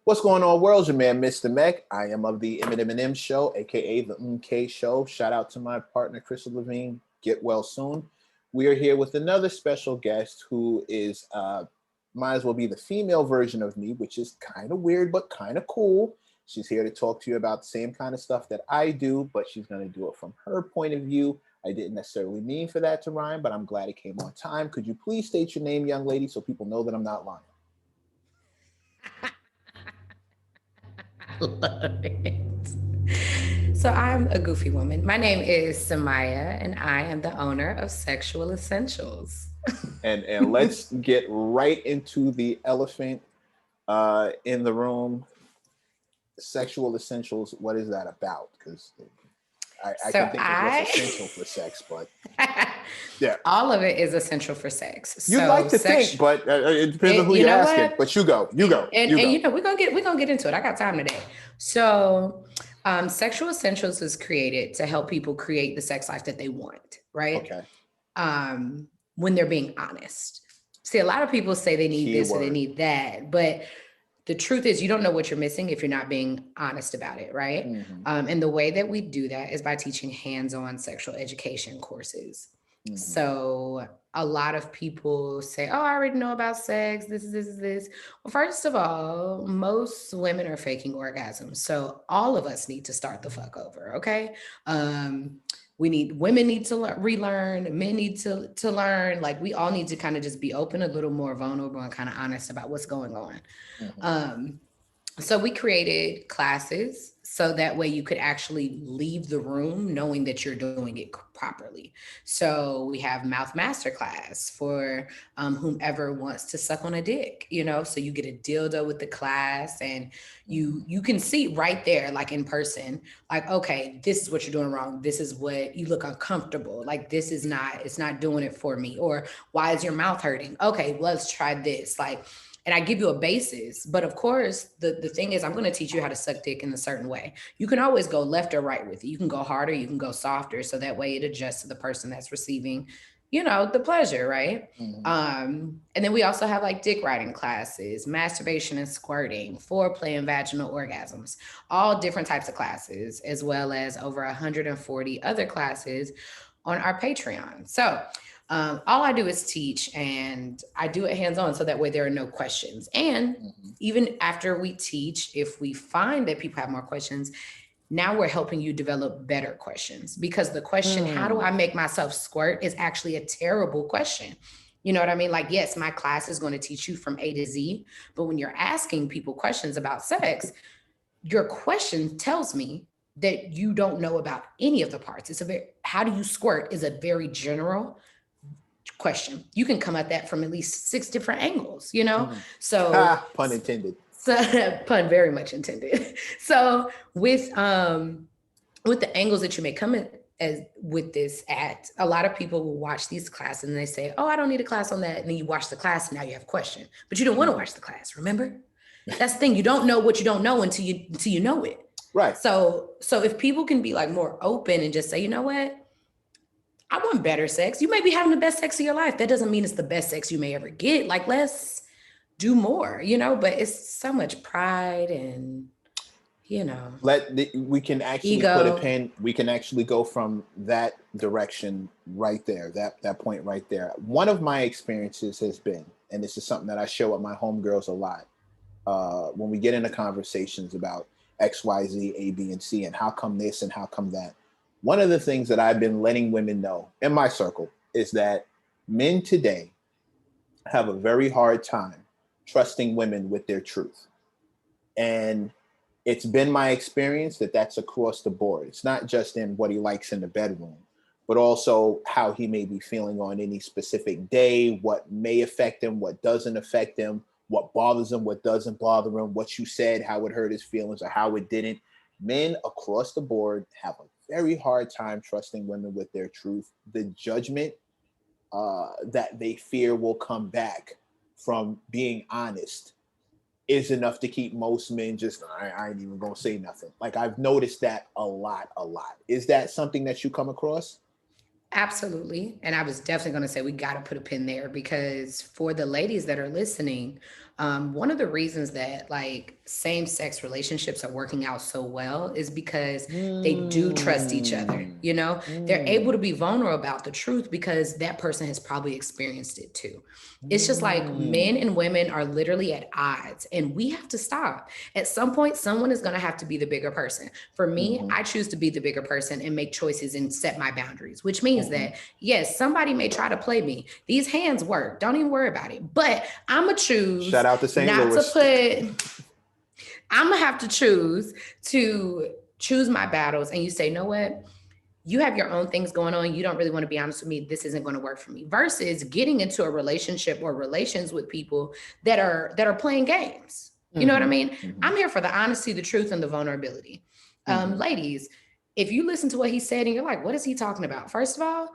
What's going on, world? Your man, Mr. Meg. I am of the M+M+M show, aka the MK show. Shout out to my partner, Crystal Levine. Get well soon. We are here with another special guest who is, might as well be the female version of me, which is kind of weird, but kind of cool. She's here to talk to you about the same kind of stuff that I do, but she's going to do it from her point of view. I didn't necessarily mean for that to rhyme, but I'm glad it came on time. Could you please state your name, young lady, so people know that I'm not lying? Love it. So I'm a goofy woman. My name is Samia, and I am the owner of Sexual Essentials. And let's get right into the elephant in the room. Sexual essentials. What is that about? Because I So can think of what's I, essential for sex, but yeah, all of it is essential for sex. you'd So like to think, sex, but it depends on who you you're know asking. what? But you go, you go, you And go. you know we're gonna get into it. I got time today. So, Sexual Essentials is created to help people create the sex life that they want, right? Okay. When they're being honest. See, a lot of people say they need this or they Keyword. need that, but the truth is you don't know what you're missing if you're not being honest about it, right? Mm-hmm, And the way that we do that is by teaching hands-on sexual education courses. mm-hmm. So a lot of people say, oh, I already know about sex, this. Well, first of all, most women are faking orgasms, so all of us need to start the fuck over, okay? um women need to relearn, men need to learn. Like, we all need to kind of just be open, a little more vulnerable, and kind of honest about what's going on. Mm-hmm. um so we created classes so that way you could actually leave the room knowing that you're doing it properly. So we have mouth master class for whomever wants to suck on a dick, so you get a dildo with the class, and Mm-hmm. you can see right there, like in person, like, okay, this is what you're doing wrong, this is what you look uncomfortable, like this is not, it's not doing it for me, or why is your mouth hurting, okay, let's try this, like, and I give you a basis. But of course, the thing is, I'm going to teach you how to suck dick in a certain way. You can always go left or right with it. You can go harder, you can go softer. So that way it adjusts to the person that's receiving, the pleasure, right? Mm-hmm. And then we also have like dick riding classes, masturbation and squirting, foreplay and vaginal orgasms, all different types of classes, as well as over 140 other classes on our Patreon. So all I do is teach, and I do it hands on so that way there are no questions. And Mm-hmm. even after we teach, if we find that people have more questions, now we're helping you develop better questions, because the question, how do I Mm. make myself squirt, is actually a terrible question. You know what I mean? Like, yes, my class is going to teach you from A to Z, but when you're asking people questions about sex, your question tells me that you don't know about any of the parts. It's a very, how do you squirt is a very general question. You can come at that from at least six different angles, Mm. So, Ha! Pun intended. so pun very much intended. So with the angles that you may come in as with this at, a lot of people will watch these classes and they say, oh, I don't need a class on that. And then you watch the class and now you have a question. But you don't want to Mm-hmm. watch the class, remember? That's the thing. You don't know what you don't know until you know it. Right. So if people can be like more open and just say, you know what? I want better sex. You may be having the best sex of your life. That doesn't mean it's the best sex you may ever get. Like, let's do more, but it's so much pride and, you know, We can actually put a ego. pin. We can actually go from that direction right there, that point right there. One of my experiences has been, and this is something that I show with my homegirls a lot, when we get into conversations about X, Y, Z, A, B, and C, and how come this and how come that. One of the things that I've been letting women know in my circle is that men today have a very hard time trusting women with their truth. And it's been my experience that that's across the board. It's not just in what he likes in the bedroom, but also how he may be feeling on any specific day, what may affect him, what doesn't affect him, what bothers him, what doesn't bother him, what you said, how it hurt his feelings or how it didn't. Men across the board have a very hard time trusting women with their truth. The judgment that they fear will come back from being honest is enough to keep most men just, I ain't even gonna say nothing. Like, I've noticed that a lot, a lot. Is that something that you come across? Absolutely. And I was definitely going to say we got to put a pin there, because for the ladies that are listening, One of the reasons that like same-sex relationships are working out so well is because they do trust each other. You know, they're able to be vulnerable about the truth because that person has probably experienced it too. It's just like men and women are literally at odds, and we have to stop. At some point, someone is going to have to be the bigger person. For me, I choose to be the bigger person and make choices and set my boundaries, which means that, yes, somebody may try to play me. These hands work. Don't even worry about it. But I'm going to choose Shout out to St. not Louis. I'm going to have to choose my battles. And you say, you know what? You have your own things going on. You don't really want to be honest with me. This isn't going to work for me. Versus getting into a relationship or relations with people that are playing games. You know what I mean? I'm here for the honesty, the truth, and the vulnerability. Ladies, if you listen to what he said and you're like, what is he talking about? First of all,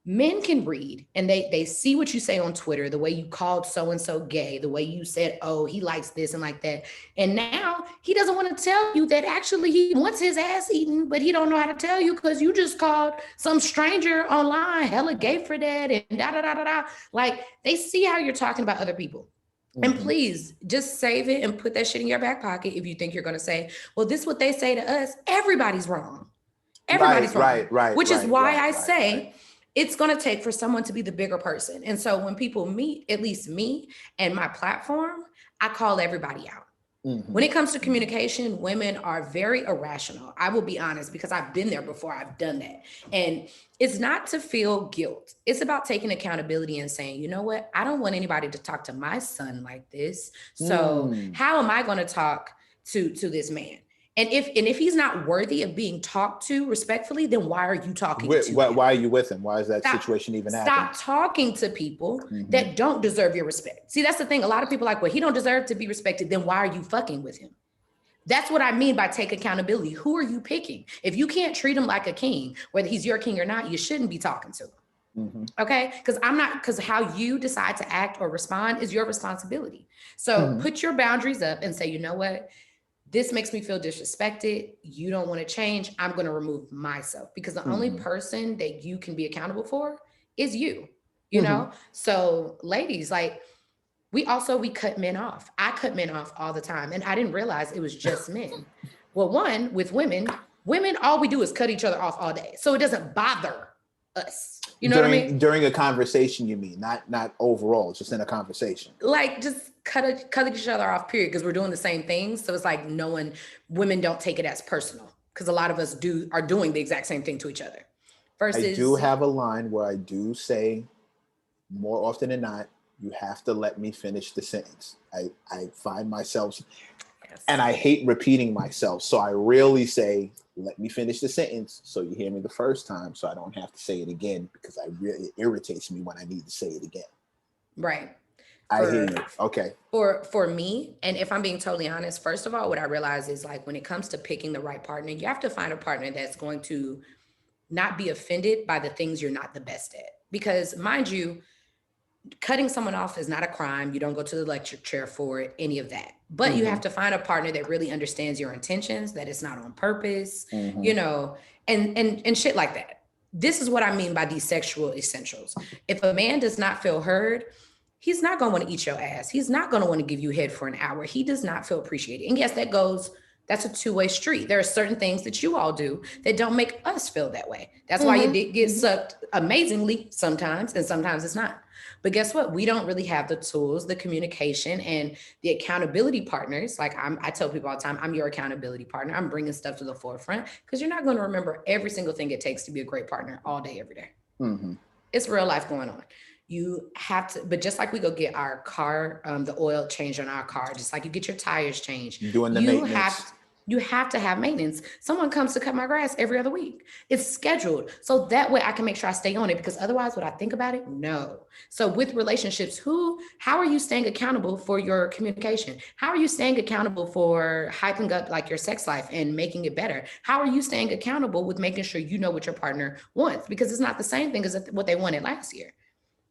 men can read and they see what you say on Twitter, the way you called so-and-so gay, the way you said, oh, he likes this and like that. And now he doesn't want to tell you that actually he wants his ass eaten, but he don't know how to tell you because you just called some stranger online hella gay for that and da-da-da-da-da. Like, they see how you're talking about other people. And please just save it and put that shit in your back pocket if you think you're going to say, well, this is what they say to us. Everybody's wrong. Everybody's wrong. Right. Which is why I say it's going to take for someone to be the bigger person. And so when people meet, at least me and my platform, I call everybody out. When it comes to communication, women are very irrational. I will be honest, because I've been there before. I've done that. And it's not to feel guilt. It's about taking accountability and saying, you know what? I don't want anybody to talk to my son like this. So how am I going to talk to this man? And if he's not worthy of being talked to respectfully, then why are you talking to him? Why are you with him? Why is that situation even happening? Stop talking to people that don't deserve your respect. See, that's the thing. A lot of people are like, well, he don't deserve to be respected. Then why are you fucking with him? That's what I mean by take accountability. Who are you picking? If you can't treat him like a king, whether he's your king or not, you shouldn't be talking to him. Okay? Because how you decide to act or respond is your responsibility. So put your boundaries up and say, you know what? This makes me feel disrespected. You don't want to change. I'm going to remove myself, because the only person that you can be accountable for is you, you know? So ladies, like we cut men off. I cut men off all the time. And I didn't realize it was just men. Well, one, with women, all we do is cut each other off all day. So it doesn't bother us. You know what I mean? During a conversation, you mean, not overall, just in a conversation. Like just cut each other off, period, because we're doing the same things. So it's like women don't take it as personal, because a lot of us are doing the exact same thing to each other. Versus, I do have a line where I do say, more often than not, you have to let me finish the sentence. I find myself, and I hate repeating myself. So I really say, let me finish the sentence so you hear me the first time, so I don't have to say it again, because it irritates me when I need to say it again. Right. I hear you. Okay. For me, and if I'm being totally honest, first of all, what I realize is like when it comes to picking the right partner, you have to find a partner that's going to not be offended by the things you're not the best at. Because mind you, cutting someone off is not a crime. You don't go to the lecture chair for it, any of that. But you have to find a partner that really understands your intentions, that it's not on purpose, you know, and shit like that. This is what I mean by these sexual essentials. If a man does not feel heard, he's not going to want to eat your ass. He's not going to want to give you head for an hour. He does not feel appreciated. And yes, that's a two-way street. There are certain things that you all do that don't make us feel that way. That's why your dick gets sucked amazingly sometimes, and sometimes it's not. But guess what? We don't really have the tools, the communication, and the accountability partners. Like I tell people all the time, I'm your accountability partner. I'm bringing stuff to the forefront, because you're not going to remember every single thing it takes to be a great partner all day, every day. It's real life going on. You have to, but just like we go get our car, the oil changed on our car, just like you get your tires changed. Doing the maintenance. You have to have maintenance. Someone comes to cut my grass every other week. It's scheduled. So that way I can make sure I stay on it, because otherwise would I think about it? No. So with relationships, how are you staying accountable for your communication? How are you staying accountable for hyping up like your sex life and making it better? How are you staying accountable with making sure you know what your partner wants? Because it's not the same thing as what they wanted last year.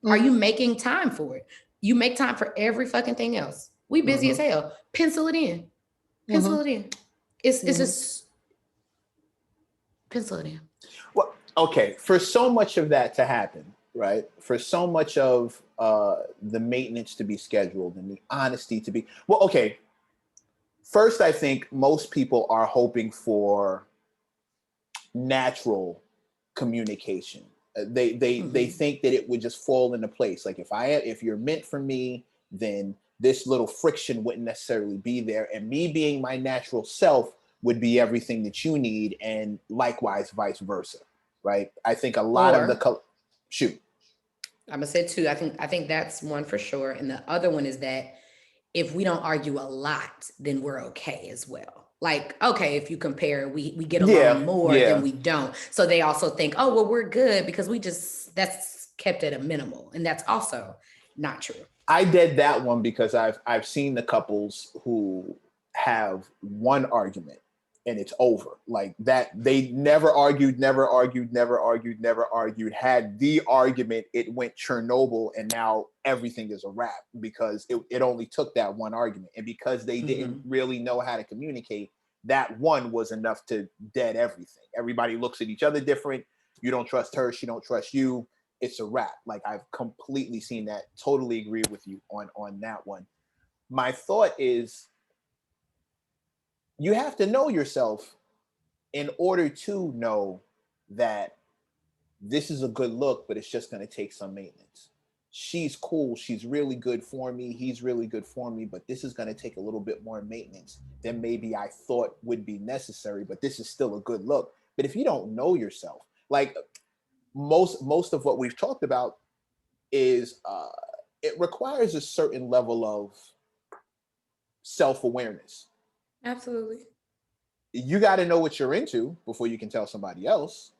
Are you making time for it? You make time for every fucking thing else. We busy as hell. Pencil it in. Pencil it in. It's just pencil it in. Well, okay. For so much of that to happen, right? For so much of the maintenance to be scheduled and the honesty to be well. Okay, first, I think most people are hoping for natural communication. They think that it would just fall into place. Like if you're meant for me, then this little friction wouldn't necessarily be there, and me being my natural self would be everything that you need, and likewise vice versa, right? I think a lot of Or the shoot. I'm gonna say two. I think that's one for sure. And the other one is that if we don't argue a lot, then we're okay as well. Like, okay, if you compare, we get along Yeah, more than yeah. we don't. So they also think, oh, well, we're good because we just that's kept at a minimal. And that's also not true. I did that one because I've seen the couples who have one argument and it's over. Like that they never argued, never argued, never argued, never argued, had the argument, it went Chernobyl, and now everything is a wrap because it only took that one argument. And because they didn't really know how to communicate, that one was enough to dead everything. Everybody looks at each other different. You don't trust her, she don't trust you, it's a wrap. Like I've completely seen that. Totally agree with you on that one. My thought is you have to know yourself in order to know that this is a good look, but it's just going to take some maintenance. She's cool. She's really good for me. He's really good for me, but this is going to take a little bit more maintenance than maybe I thought would be necessary, but this is still a good look. But if you don't know yourself, like most of what we've talked about is it requires a certain level of self-awareness. Absolutely. You got to know what you're into before you can tell somebody else.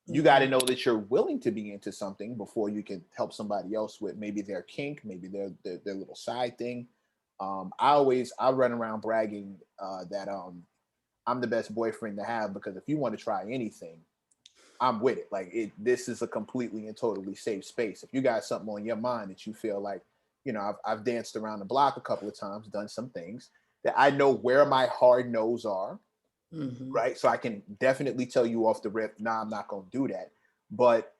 You got to know that you're willing to be into something before you can help somebody else with maybe their kink, maybe their little side thing. I run around bragging that I'm the best boyfriend to have, because if you want to try anything, I'm with it. Like this is a completely and totally safe space. If you got something on your mind that you feel like, I've danced around the block a couple of times, done some things that I know where my hard no's are, right? So I can definitely tell you off the rip, nah, I'm not going to do that. But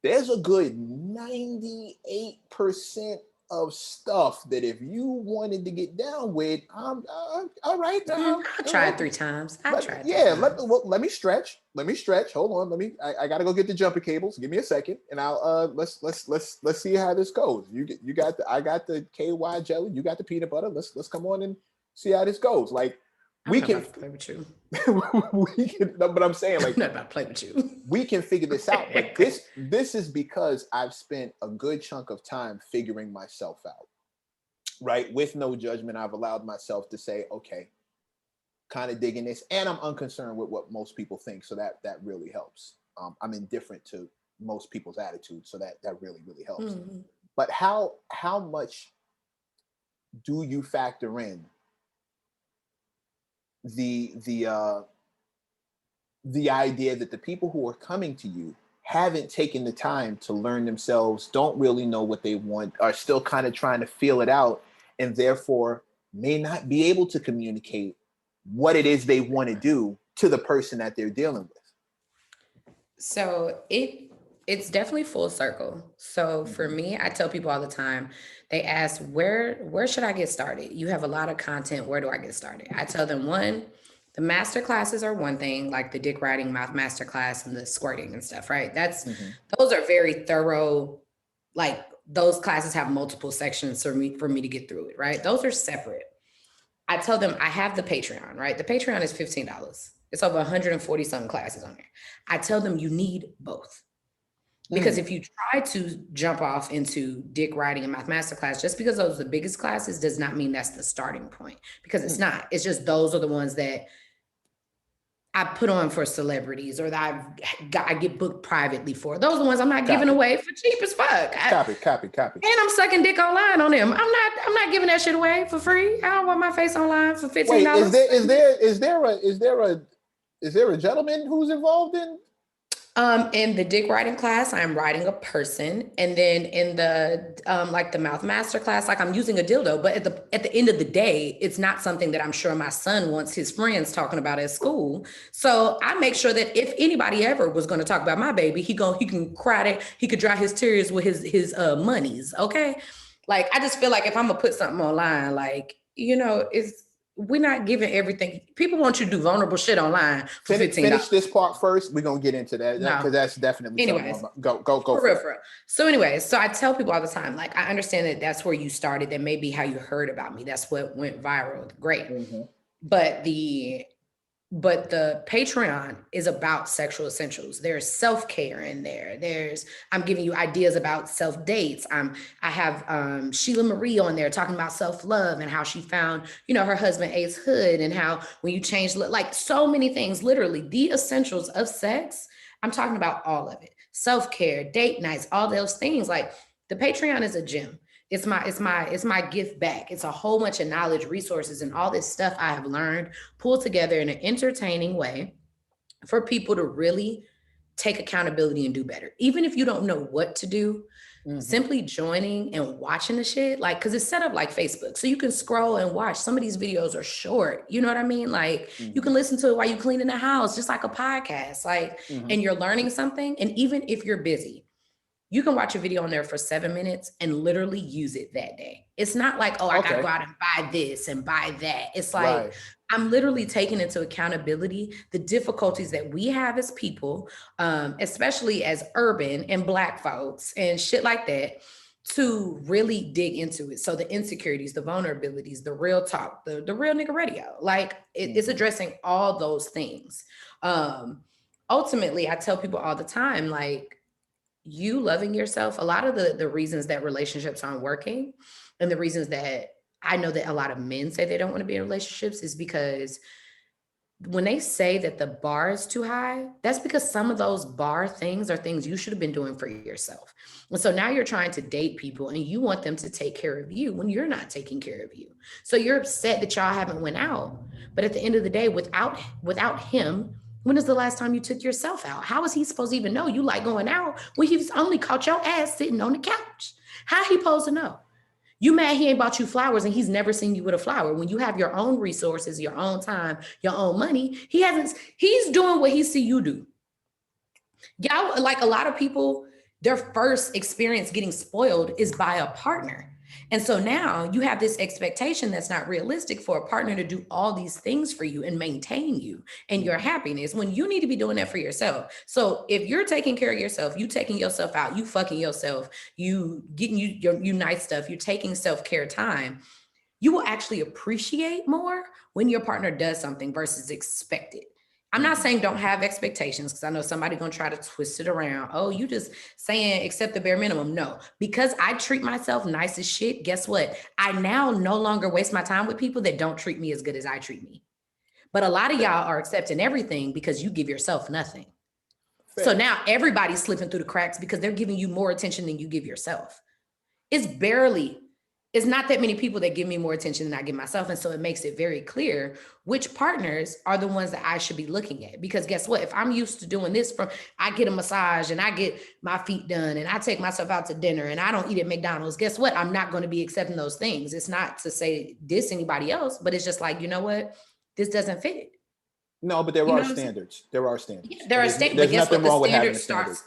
there's a good 98% of stuff that if you wanted to get down with, I'm all right. I tried 3 times. Let me stretch. Hold on. I gotta go get the jumper cables. Give me a second, and I'll let's see how this goes. I got the KY jelly. You got the peanut butter. Let's come on and see how this goes. Like we can play with you. we can. No, but I'm saying, like, I'm not about to play with you. We can figure this out. But this is because I've spent a good chunk of time figuring myself out. Right, with no judgment, I've allowed myself to say, okay, kind of digging this, and I'm unconcerned with what most people think, so that really helps. I'm indifferent to most people's attitude, so that really helps. But how much do you factor in the idea that the people who are coming to you haven't taken the time to learn themselves, don't really know what they want, are still kind of trying to feel it out, and therefore may not be able to communicate what it is they want to do to the person that they're dealing with? So it's definitely full circle. So for me, I tell people all the time, they ask, where should I get started? You have a lot of content. Where do I get started? I tell them, one, the master classes are one thing, like the dick riding mouth master class and the squirting and stuff, right? Those are very thorough. Like those classes have multiple sections for me to get through it, right? Those are separate. I tell them I have the Patreon, right? The Patreon is $15. It's over 140 some classes on there. I tell them you need both. Because if you try to jump off into dick riding and math masterclass, just because those are the biggest classes does not mean that's the starting point, because it's not. It's just those are the ones that I put on for celebrities, or that I get booked privately for. Those are the ones I'm not giving away for cheap as fuck. Copy. And I'm sucking dick online on them. I'm not giving that shit away for free. I don't want my face online for $15. Wait, is there a gentleman who's involved in In the dick writing class, I'm writing a person, and then in the like the mouth master class, like I'm using a dildo. But at the end of the day, it's not something that I'm sure my son wants his friends talking about at school. So I make sure that if anybody ever was going to talk about my baby, he can cry that he could dry his tears with his monies. Okay, like I just feel like if I'm gonna put something online, like it's we're not giving everything. People want you to do vulnerable shit online for $15. Finish this part first. We're gonna get into that No. because that's definitely something. Anyways, Go for for real, it. for real. So anyways, so I tell people all the time, like, I understand that that's where you started. That may be how you heard about me. That's what went viral. Great. Mm-hmm. But the Patreon is about sexual essentials. There's self-care in there. I'm giving you ideas about self-dates. I have Sheila Marie on there talking about self-love and how she found, her husband Ace Hood, and how when you change, like so many things, literally the essentials of sex. I'm talking about all of it. Self-care, date nights, all those things. Like the Patreon is a gym. It's my gift back. It's a whole bunch of knowledge, resources, and all this stuff I have learned pulled together in an entertaining way for people to really take accountability and do better. Even if you don't know what to do, simply joining and watching the shit, like, because it's set up like Facebook. So you can scroll and watch. Some of these videos are short. You know what I mean? Like, you can listen to it while you clean in the house, just like a podcast. Like, and you're learning something. And even if you're busy, you can watch a video on there for 7 minutes and literally use it that day. It's not like, oh, I gotta go out and buy this and buy that. It's like, Right. I'm literally taking into accountability the difficulties that we have as people, especially as urban and Black folks and shit like that, to really dig into it. So the insecurities, the vulnerabilities, the real talk, the real nigga radio, like it's addressing all those things. Ultimately, I tell people all the time, like, you loving yourself, a lot of the reasons that relationships aren't working, and the reasons that I know that a lot of men say they don't want to be in relationships, is because when they say that the bar is too high, that's because some of those bar things are things you should have been doing for yourself. And so now you're trying to date people and you want them to take care of you when you're not taking care of you. So you're upset that y'all haven't went out. But at the end of the day, without him, when is the last time you took yourself out? How is he supposed to even know you like going out when he's only caught your ass sitting on the couch? How he supposed to know? You mad he ain't bought you flowers and he's never seen you with a flower. When you have your own resources, your own time, your own money, he's doing what he see you do. Y'all, like a lot of people, their first experience getting spoiled is by a partner. And so now you have this expectation that's not realistic for a partner to do all these things for you and maintain you and your happiness when you need to be doing that for yourself. So if you're taking care of yourself, you taking yourself out, you fucking yourself, you getting you nice stuff, you're taking self-care time, you will actually appreciate more when your partner does something versus expect it. I'm not saying don't have expectations, because I know somebody gonna try to twist it around. Oh, you just saying accept the bare minimum. No, because I treat myself nice as shit. Guess what? I now no longer waste my time with people that don't treat me as good as I treat me. But a lot of y'all are accepting everything because you give yourself nothing. Fair. So now everybody's slipping through the cracks because they're giving you more attention than you give yourself. It's not that many people that give me more attention than I give myself. And so it makes it very clear which partners are the ones that I should be looking at. Because guess what? If I'm used to doing this, I get a massage and I get my feet done and I take myself out to dinner and I don't eat at McDonald's, guess what? I'm not going to be accepting those things. It's not to say diss anybody else, but it's just like, you know what? This doesn't fit. No, but there are standards. There are standards. Yeah, there are standards. There's nothing wrong with having a standard.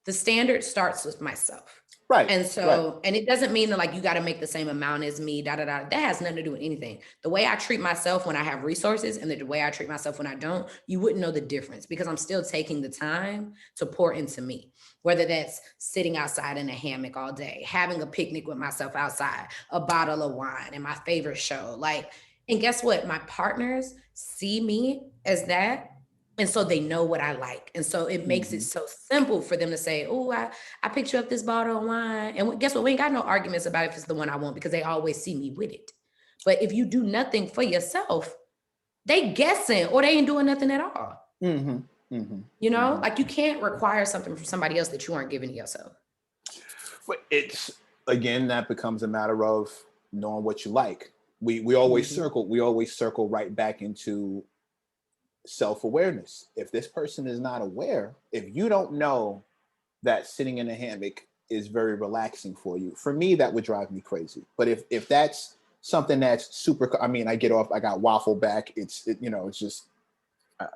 The standard starts with myself. Right. And so, and it doesn't mean that like you got to make the same amount as me, That has nothing to do with anything. The way I treat myself when I have resources and the way I treat myself when I don't, you wouldn't know the difference, because I'm still taking the time to pour into me, whether that's sitting outside in a hammock all day, having a picnic with myself outside, a bottle of wine, and my favorite show. Like, and guess what? My partners see me as that. And so they know what I like. And so it makes it so simple for them to say, oh, I picked you up this bottle of wine. And guess what? We ain't got no arguments about if it's the one I want, because they always see me with it. But if you do nothing for yourself, they guessing or they ain't doing nothing at all. You know, like you can't require something from somebody else that you aren't giving to yourself. But it's, again, that becomes a matter of knowing what you like. We always circle right back into self-awareness. If this person is not aware, if you don't know that sitting in a hammock is very relaxing for you, for me, that would drive me crazy. But if that's something that's super, I mean, I get off, I got waffle back. It's just, uh,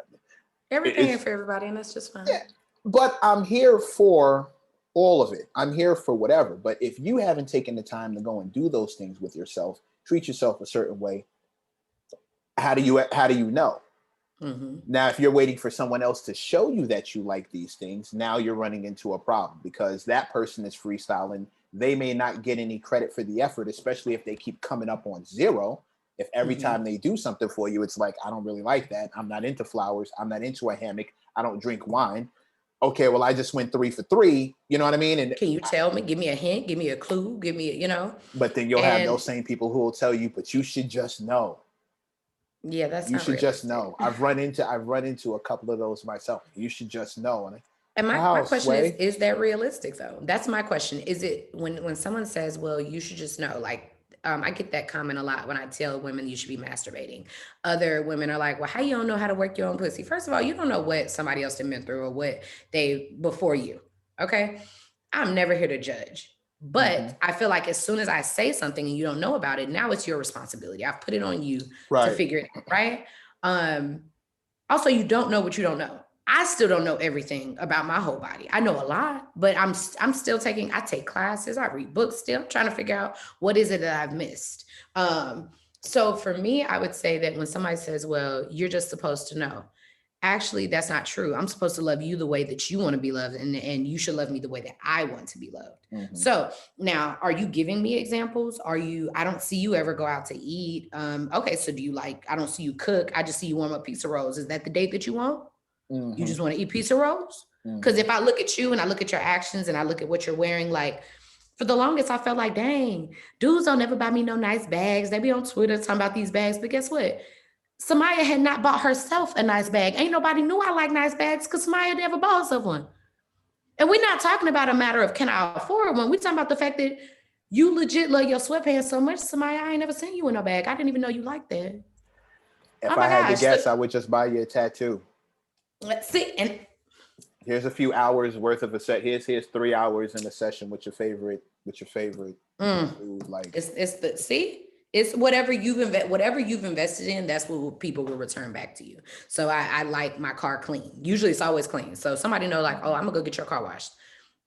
Everything ain't it's, for everybody, and that's just fine. yeah, but I'm here for all of it. I'm here for whatever. But if you haven't taken the time to go and do those things with yourself, treat yourself a certain way, how do you know? Mm-hmm. Now, if you're waiting for someone else to show you that you like these things, now you're running into a problem because that person is freestyling. They may not get any credit for the effort, especially if they keep coming up on zero. If every Mm-hmm. time they do something for you, it's like, I don't really like that. I'm not into flowers. I'm not into a hammock. I don't drink wine. Okay, well, I just went 3 for 3. You know what I mean? And Can you tell me? Give me a hint. Give me a clue. Give me, but then you'll have And those same people who will tell you, but you should just know. yeah, that's You not should just realistic. know. I've run into a couple of those myself. You should just know. And And my how, question Sway? is that realistic though? That's my question. Is it when someone says, well, you should just know, like I get that comment a lot when I tell women you should be masturbating. Other women are like, well, how you don't know how to work your own pussy? First of all, you don't know what somebody else has been through or what they before you. Okay. I'm never here to judge. Hmm. But I feel like as soon as I say something and you don't know about it, now it's your responsibility. I've put it on you to Right. figure it out, right? Um, Also, you don't know what you don't know. I still don't know everything about my whole body. I know a lot, but I'm still taking. I take classes. I read books. Still trying to figure out what is it that I've missed. So for me, I would say that when somebody says, "Well, you're just supposed to know," actually, that's not true. I'm supposed to love you the way that you want to be loved, and you should love me the way that I want to be loved. Hmm. So now, are you giving me examples? Are you? I don't see you ever go out to eat. Okay, so do you like? I don't see you cook. I just see you warm up pizza rolls. Is that the date that you want? You Hmm. just want to eat pizza rolls? Because Hmm. if I look at you and I look at your actions and I look at what you're wearing, like for the longest, I felt like, dang, dudes don't ever buy me no nice bags. They be on Twitter talking about these bags, but guess what? Samaya had not bought herself a nice bag. Ain't nobody knew I like nice bags because Samaya never bought herself one. And we're not talking about a matter of can I afford one. We're talking about the fact that you legit love your sweatpants so much, Samaya. I ain't never seen you in a bag. I didn't even know you liked that. Oh If I my had to gosh. So guess, I would just buy you a tattoo. let's see. And Here's a few hours worth of a set. Here's 3 hours in a session with your favorite mm, dude. Like, it's the see. It's whatever you've invested in. That's what people will return back to you. So I like my car clean. Usually it's always clean. So somebody know like, oh, I'm gonna go get your car washed.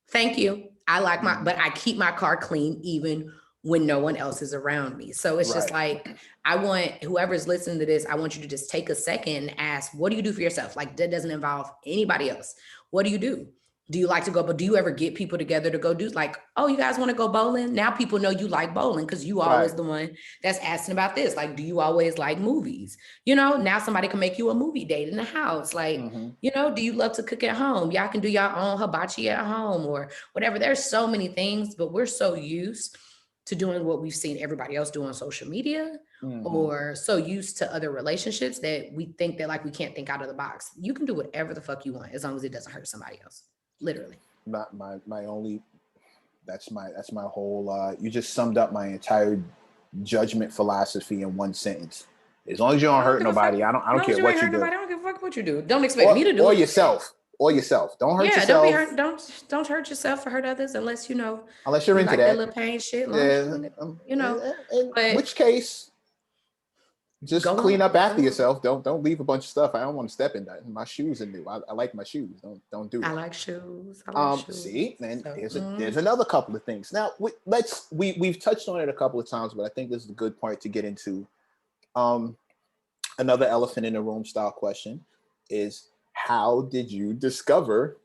Thank you. I like mhm. but I keep my car clean even when no one else is around me. So it's just Right. like, I want whoever's listening to this, I want you to just take a second and ask, what do you do for yourself? Like, that doesn't involve anybody else. What do you do? Do you like to go, but do you ever get people together to go do like, oh, you guys want to go bowling? Now people know you like bowling because you Right. always the one that's asking about this. Like, do you always like movies? Now somebody can make you a movie date in the house. Like, Hmm. do you love to cook at home? Y'all can do your own hibachi at home or whatever. There's so many things, but we're so used to doing what we've seen everybody else do on social media Hmm. or so used to other relationships that we think that like we can't think out of the box. You can do whatever the fuck you want as long as it doesn't hurt somebody else. Literally. My only that's my whole. You just summed up my entire judgment philosophy in one sentence. As long as you don't I don't hurt give a fuck. nobody, I don't. I As don't long as care you ain't what you hurt do, nobody, I don't give a fuck what you do. Don't expect or me to do or it. yourself, or yourself. Don't hurt Yeah, don't be yourself hurt. Don't hurt yourself or hurt others unless unless you're you into like that that. little pain shit. Long as you Yeah. in it, you know. In But which case, just go clean on, up go after on. yourself. Don't leave a bunch of stuff. I don't want to step in that. My shoes are new. I like my shoes. Don't do I that. like shoes. I like See, shoes. and So there's another couple of things. Now, we've touched on it a couple of times, but I think this is a good part to get into. Um, Another elephant in the room style question is, how did you discover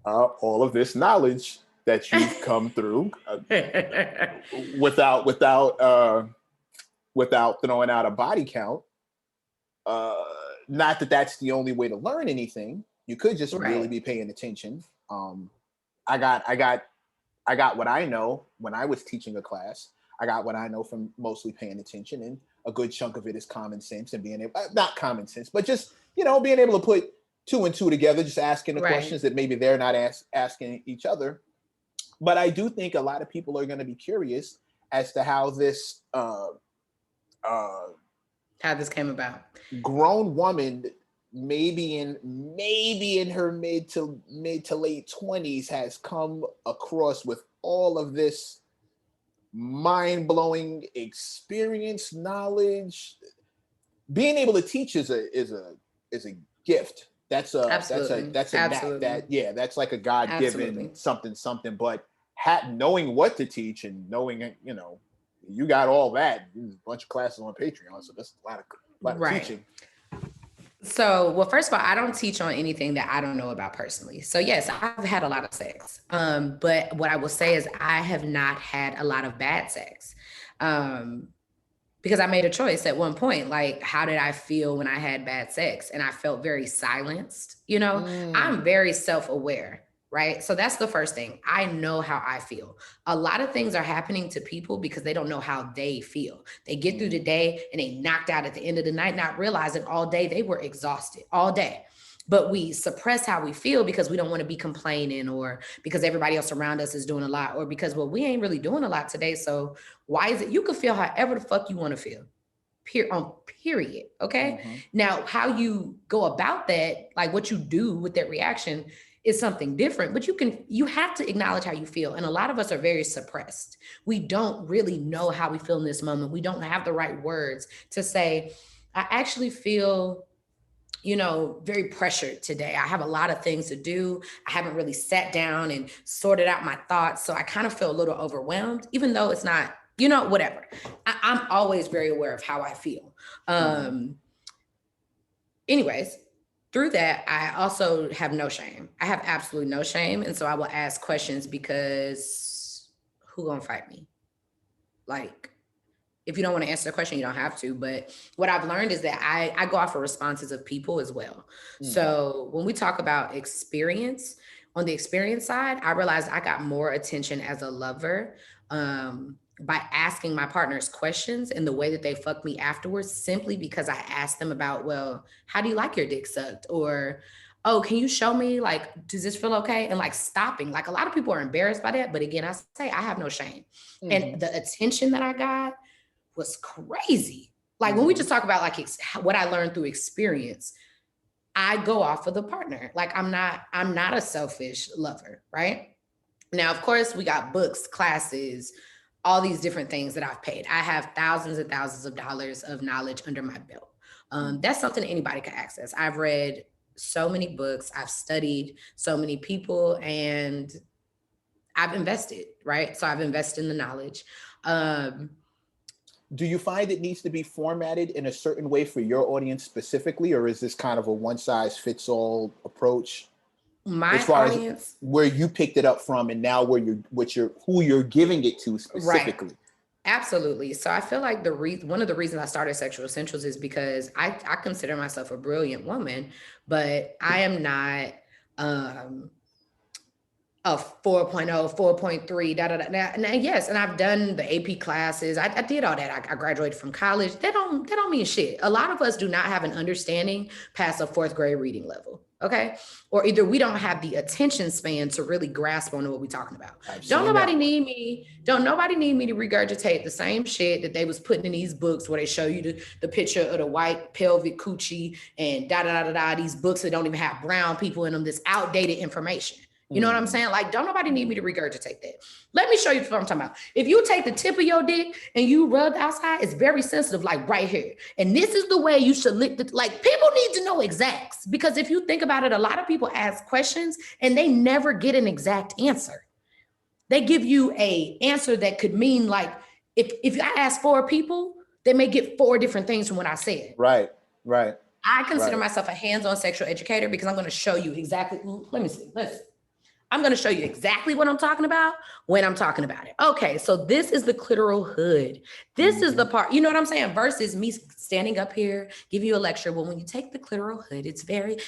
all of this knowledge that you've come through without throwing out a body count? Uh, Not that that's the only way to learn anything. You could just really right. be paying attention. I got I got I got what I know when I was teaching a class. I got what I know from mostly paying attention, and a good chunk of it is common sense and being able, not common sense, but just being able to put two and two together, just asking the Right. questions that maybe they're not asking each other. But I do think a lot of people are going to be curious as to how this uh, How this came about. grown woman maybe in her mid to late 20s has come across with all of this mind-blowing experience, knowledge. Being able to teach is a gift. Absolutely. That's a knack. Absolutely. That's like a God-given Absolutely. something. But knowing what to teach and knowing, you got all that. There's a bunch of classes on Patreon, so that's a lot of Right. teaching. So, well, first of all, I don't teach on anything that I don't know about personally. So, yes, I've had a lot of sex. But what I will say is I have not had a lot of bad sex. Um, because I made a choice at one point. Like, how did I feel when I had bad sex? And I felt very silenced. I'm very self aware, right? So that's the first thing. I know how I feel. A lot of things are happening to people because they don't know how they feel. They get through the day and they knocked out at the end of the night, not realizing all day they were exhausted all day. But we suppress how we feel because we don't want to be complaining, or because everybody else around us is doing a lot, or because, well, we ain't really doing a lot today. So why is it? You can feel however the fuck you want to feel. Period. Okay. Mm-hmm. Now, how you go about that, like what you do with that reaction, is something different. But you have to acknowledge how you feel. And a lot of us are very suppressed. We don't really know how we feel in this moment. We don't have the right words to say, I actually feel very pressured today. I have a lot of things to do. I haven't really sat down and sorted out my thoughts. So I kind of feel a little overwhelmed, even though it's not, whatever. I'm always very aware of how I feel. Anyways, through that, I also have no shame. I have absolutely no shame. And so I will ask questions because who gonna fight me? Like, if you don't want to answer the question, you don't have to. But what I've learned is that I go off of responses of people as well. So when we talk about experience, on the experience side, I realized I got more attention as a lover by asking my partners questions and the way that they fuck me afterwards, simply because I asked them about, well, how do you like your dick sucked? Or, oh, can you show me, like, does this feel okay? And like stopping, like a lot of people are embarrassed by that. But again, I say I have no shame. And the attention that I got was crazy. Like when we just talk about like what I learned through experience, I go off of the partner. Like I'm not a selfish lover, right? Now, of course, we got books, classes, all these different things that I've paid. I have thousands and thousands of dollars of knowledge under my belt. That's something anybody can access. I've read so many books, I've studied so many people, and I've invested, right? So I've invested in the knowledge. Do you find it needs to be formatted in a certain way for your audience specifically, or is this kind of a one size fits all approach? My as far audience, as where you picked it up from, and now who you're giving it to specifically. Right. Absolutely. So I feel like one of the reasons I started Sexual Essentials is because I consider myself a brilliant woman, but I am not a 4.0, 4.3, da da da. Now, yes, and I've done the AP classes. I did all that. I graduated from college. That don't mean shit. A lot of us do not have an understanding past a fourth grade reading level. Okay. Or either we don't have the attention span to really grasp on what we're talking about. Don't nobody need me to regurgitate the same shit that they was putting in these books where they show you the picture of the white pelvic coochie and da da da da, these books that don't even have brown people in them, this outdated information. You know what I'm saying? Like, don't nobody need me to regurgitate that. Let me show you what I'm talking about. If you take the tip of your dick and you rub outside, it's very sensitive, like right here. And this is the way you should lick like, people need to know exacts, because if you think about it, a lot of people ask questions and they never get an exact answer. They give you a answer that could mean, like, if I ask 4 people, they may get 4 different things from what I said. Right. I consider myself a hands-on sexual educator because I'm going to show you exactly. Let me see. I'm going to show you exactly what I'm talking about when I'm talking about it. Okay, so this is the clitoral hood. This is the part, you know what I'm saying? Versus me standing up here, give you a lecture. Well, when you take the clitoral hood, it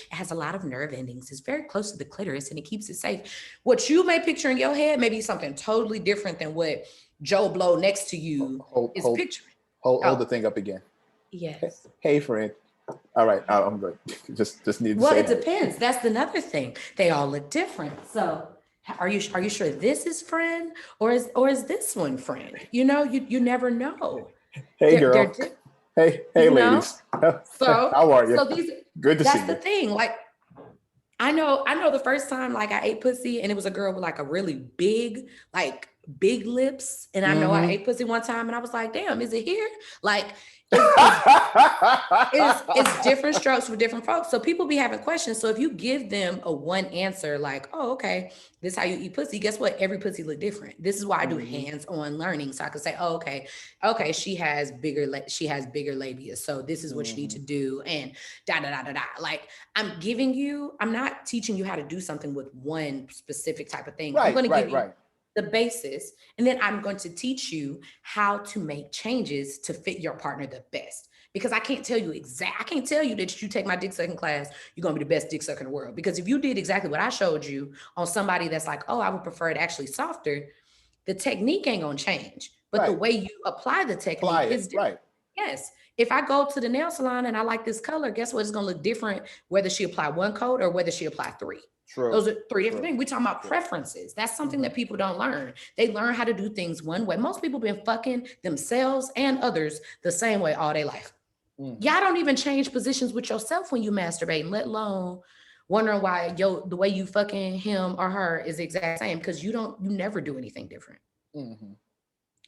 has a lot of nerve endings. It's very close to the clitoris and it keeps it safe. What you may picture in your head may be something totally different than what Joe Blow next to you is picturing. Hold the thing up again. Yes. Hey, friend. All right, I'm good. Just need to well, say it depends. That's another thing. They all look different. So, are you sure this is friend or is this one friend? You never know. Hey, girl. Hey, you know? ladies. So, How are you? so these, Good to see that's the you. thing. Like, I know the first time like I ate pussy and it was a girl with like a really like big lips. And I know I Mm-hmm. ate pussy one time and I was like, damn, is it here? Like, it's different strokes for different folks. So people be having questions. So if you give them a one answer, like, oh, okay, this is how you eat pussy, guess what? Every pussy look different. This is why I do Mm-hmm. hands-on learning. So I could say, oh, okay, she has bigger labia. So this is what you need Mm-hmm. to do. And da da da da da. Like I'm not teaching you how to do something with one specific type of thing. I'm Right, going to give right, you right. the basis, and then I'm going to teach you how to make changes to fit your partner the best. Because I can't tell you that you take my dick sucking class, you're gonna be the best dick sucker in the world. Because if you did exactly what I showed you on somebody that's like, oh, I would prefer it actually softer, the technique ain't gonna change, but the Right. way you apply the Apply technique is it. different. Right. Yes. If I go to the nail salon and I like this color, guess what? It's gonna look different whether she apply one coat or whether she apply three. True. Those are three different True. things. We're talking about True. preferences. That's something Mm-hmm. that people don't learn. They learn how to do things one way. Most people been fucking themselves and others the same way all their life. Mm-hmm. Y'all don't even change positions with yourself when you masturbate, let alone wondering why the way you fucking him or her is the exact same because you never do anything different. Mm-hmm.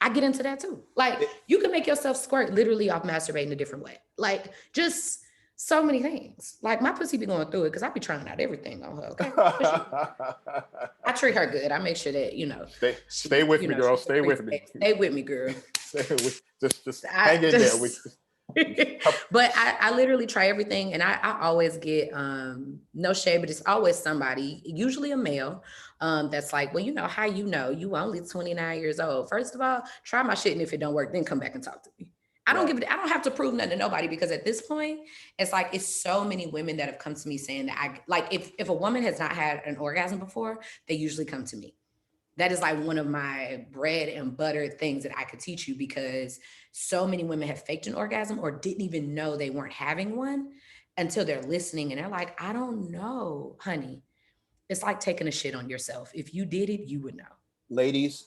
I get into that too. Like It, you can make yourself squirt literally off masturbating a different way. Like just so many things. Like my pussy be going through it because I be trying out everything on her. Okay, I treat her good. I make sure that stay with me, girl. she's Stay with me. appreciated. Stay with me, girl. Just I hang in there. We, just but I literally try everything and I always get no shade, but it's always somebody, usually a male, that's like, well, how you only 29 years old. First of all, try my shit and if it don't work, then come back and talk to me. right. I don't have to prove nothing to nobody because at this point, it's so many women that have come to me saying that I like if a woman has not had an orgasm before, they usually come to me. That is like one of my bread and butter things that I could teach you because so many women have faked an orgasm or didn't even know they weren't having one until they're listening and they're like, I don't know, honey. It's like taking a shit on yourself. If you did it, you would know. Ladies,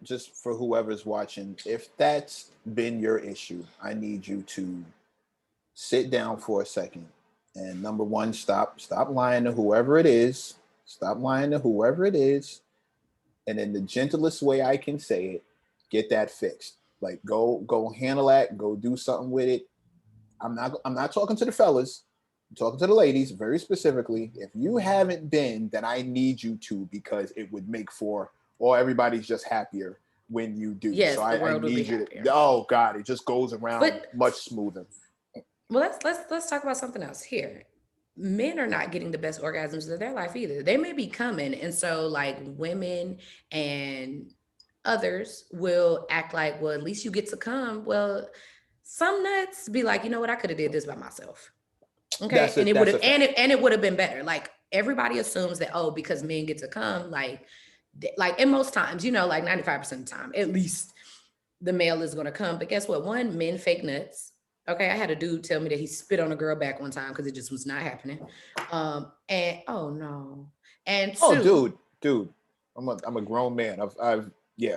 just for whoever's watching, if that's been your issue, I need you to sit down for a second. And number one, stop lying to whoever it is. Stop lying to whoever it is. And in the gentlest way I can say it, get that fixed. Like go handle that, go do something with it. I'm not talking to the fellas. I'm talking to the ladies very specifically. If you haven't been, then I need you to because it would make for or everybody's just happier when you do. So Yes, the I world will be need you to happier. oh God, it just goes around But much smoother. well, let's talk about something else here. Men are not getting the best orgasms of their life either. They may be coming, and so like women and others will act like, well, at least you get to come. Well, some nuts be like, you know what, I could have did this by myself. Okay, and it would That's have a fact. and it would have been better. Like everybody assumes that because men get to come, like in most times, like 95% of the time, at least the male is gonna come. But guess what? One, men fake nuts. Okay, I had a dude tell me that he spit on a girl back one time because it just was not happening. And oh no. And Oh, two, dude, I'm a grown man. I've yeah,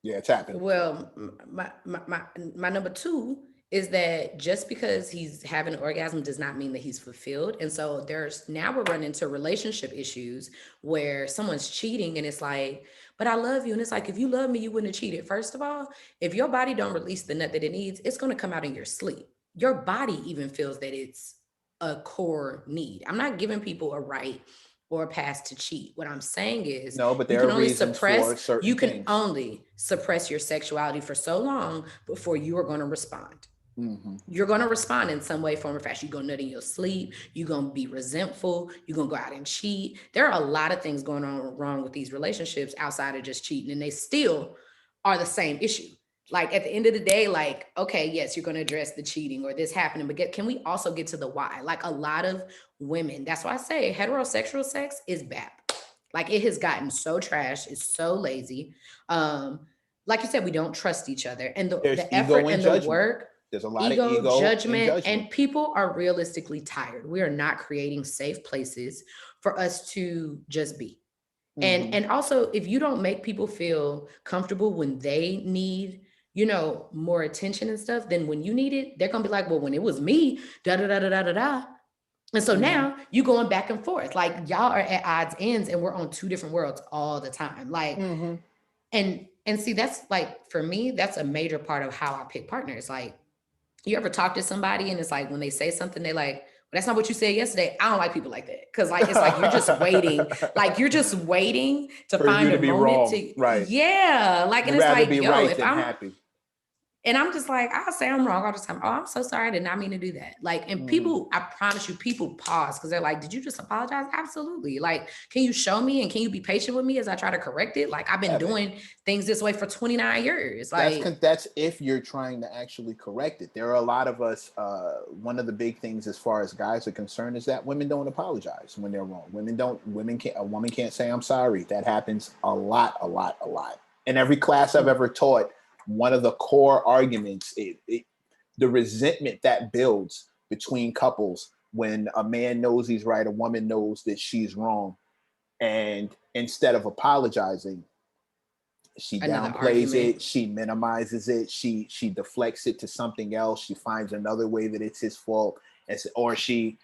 it's happened. well, my number two is that just because he's having an orgasm does not mean that he's fulfilled. And so we're running into relationship issues where someone's cheating and it's like, but I love you. And it's like, if you love me, you wouldn't have cheated. First of all, if your body don't release the nut that it needs, it's going to come out in your sleep. Your body even feels that it's a core need. I'm not giving people a right or a pass to cheat. What I'm saying is No, but there are reasons for you certain can things. only suppress your sexuality for so long before you are going to respond. Hmm. You're going to respond in some way, form, or fashion. You're going to nut in your sleep. You're going to be resentful. You're going to go out and cheat. There are a lot of things going on wrong with these relationships outside of just cheating, and they still are the same issue. Like at the end of the day, like, okay, yes, you're going to address the cheating or this happening, but can we also get to the why? Like a lot of women, that's why I say heterosexual sex is bad. Like it has gotten so trash. It's so lazy. Like you said, we don't trust each other, and There's the effort ego and and the judgment. work, There's a lot of ego, ego and judgment, judgment. and people are realistically tired. We are not creating safe places for us to just be. Hmm. And also, if you don't make people feel comfortable when they need more attention and stuff, then when you need it, they're gonna be like, well, when it was me, da da da da da da da. And so now you going back and forth. Like y'all are at odds ends and we're on two different worlds all the time. Like, and see, that's like for me, that's a major part of how I pick partners. Like, you ever talk to somebody and it's like when they say something, they like, well, that's not what you said yesterday. I don't like people like that. Cause like it's like you're just waiting to For find you to a be moment wrong, to right? yeah. Like, and You'd it's rather like, be yo, right if than I'm happy. and I'm just like, I'll say I'm wrong all the time. Oh, I'm so sorry. I did not mean to do that. Like, and people, I promise you, people pause because they're like, did you just apologize? Absolutely. Like, can you show me and can you be patient with me as I try to correct it? Like, I've been doing things this way for 29 years. Like, That's if you're trying to actually correct it. There are a lot of us. One of the big things as far as guys are concerned is that women don't apologize when they're wrong. A woman can't say I'm sorry. That happens a lot. In every class I've ever taught, one of the core arguments, the resentment that builds between couples when a man knows he's right, a woman knows that she's wrong, and instead of apologizing, she another downplays argument. it, she minimizes it, she deflects it to something else, she finds another way that it's his fault, or she,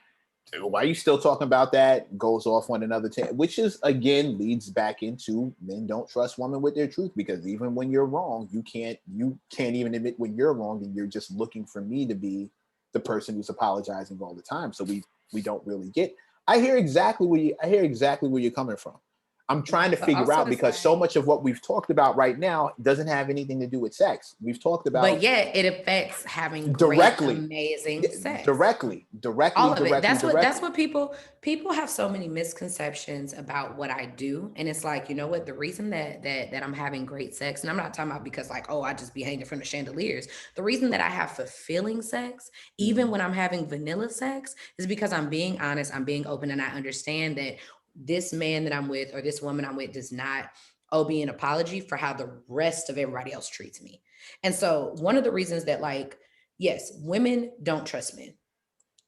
why are you still talking about that? Goes off on another which is again leads back into men don't trust women with their truth, because even when you're wrong, you can't even admit when you're wrong, and you're just looking for me to be the person who's apologizing all the time. So we don't really get. I hear exactly where you're coming from. I'm trying to figure out, because so much of what we've talked about right now doesn't have anything to do with sex. We've talked about, but yet it affects having great, amazing sex. Directly. All of it. That's what people have so many misconceptions about what I do. And it's like, you know what? The reason that I'm having great sex, and I'm not talking about because like, oh, I just be hanging from the chandeliers. The reason that I have fulfilling sex, even when I'm having vanilla sex, is because I'm being honest, I'm being open, and I understand that this man that I'm with or this woman I'm with does not owe me an apology for how the rest of everybody else treats me. And so one of the reasons that, like, yes, women don't trust men.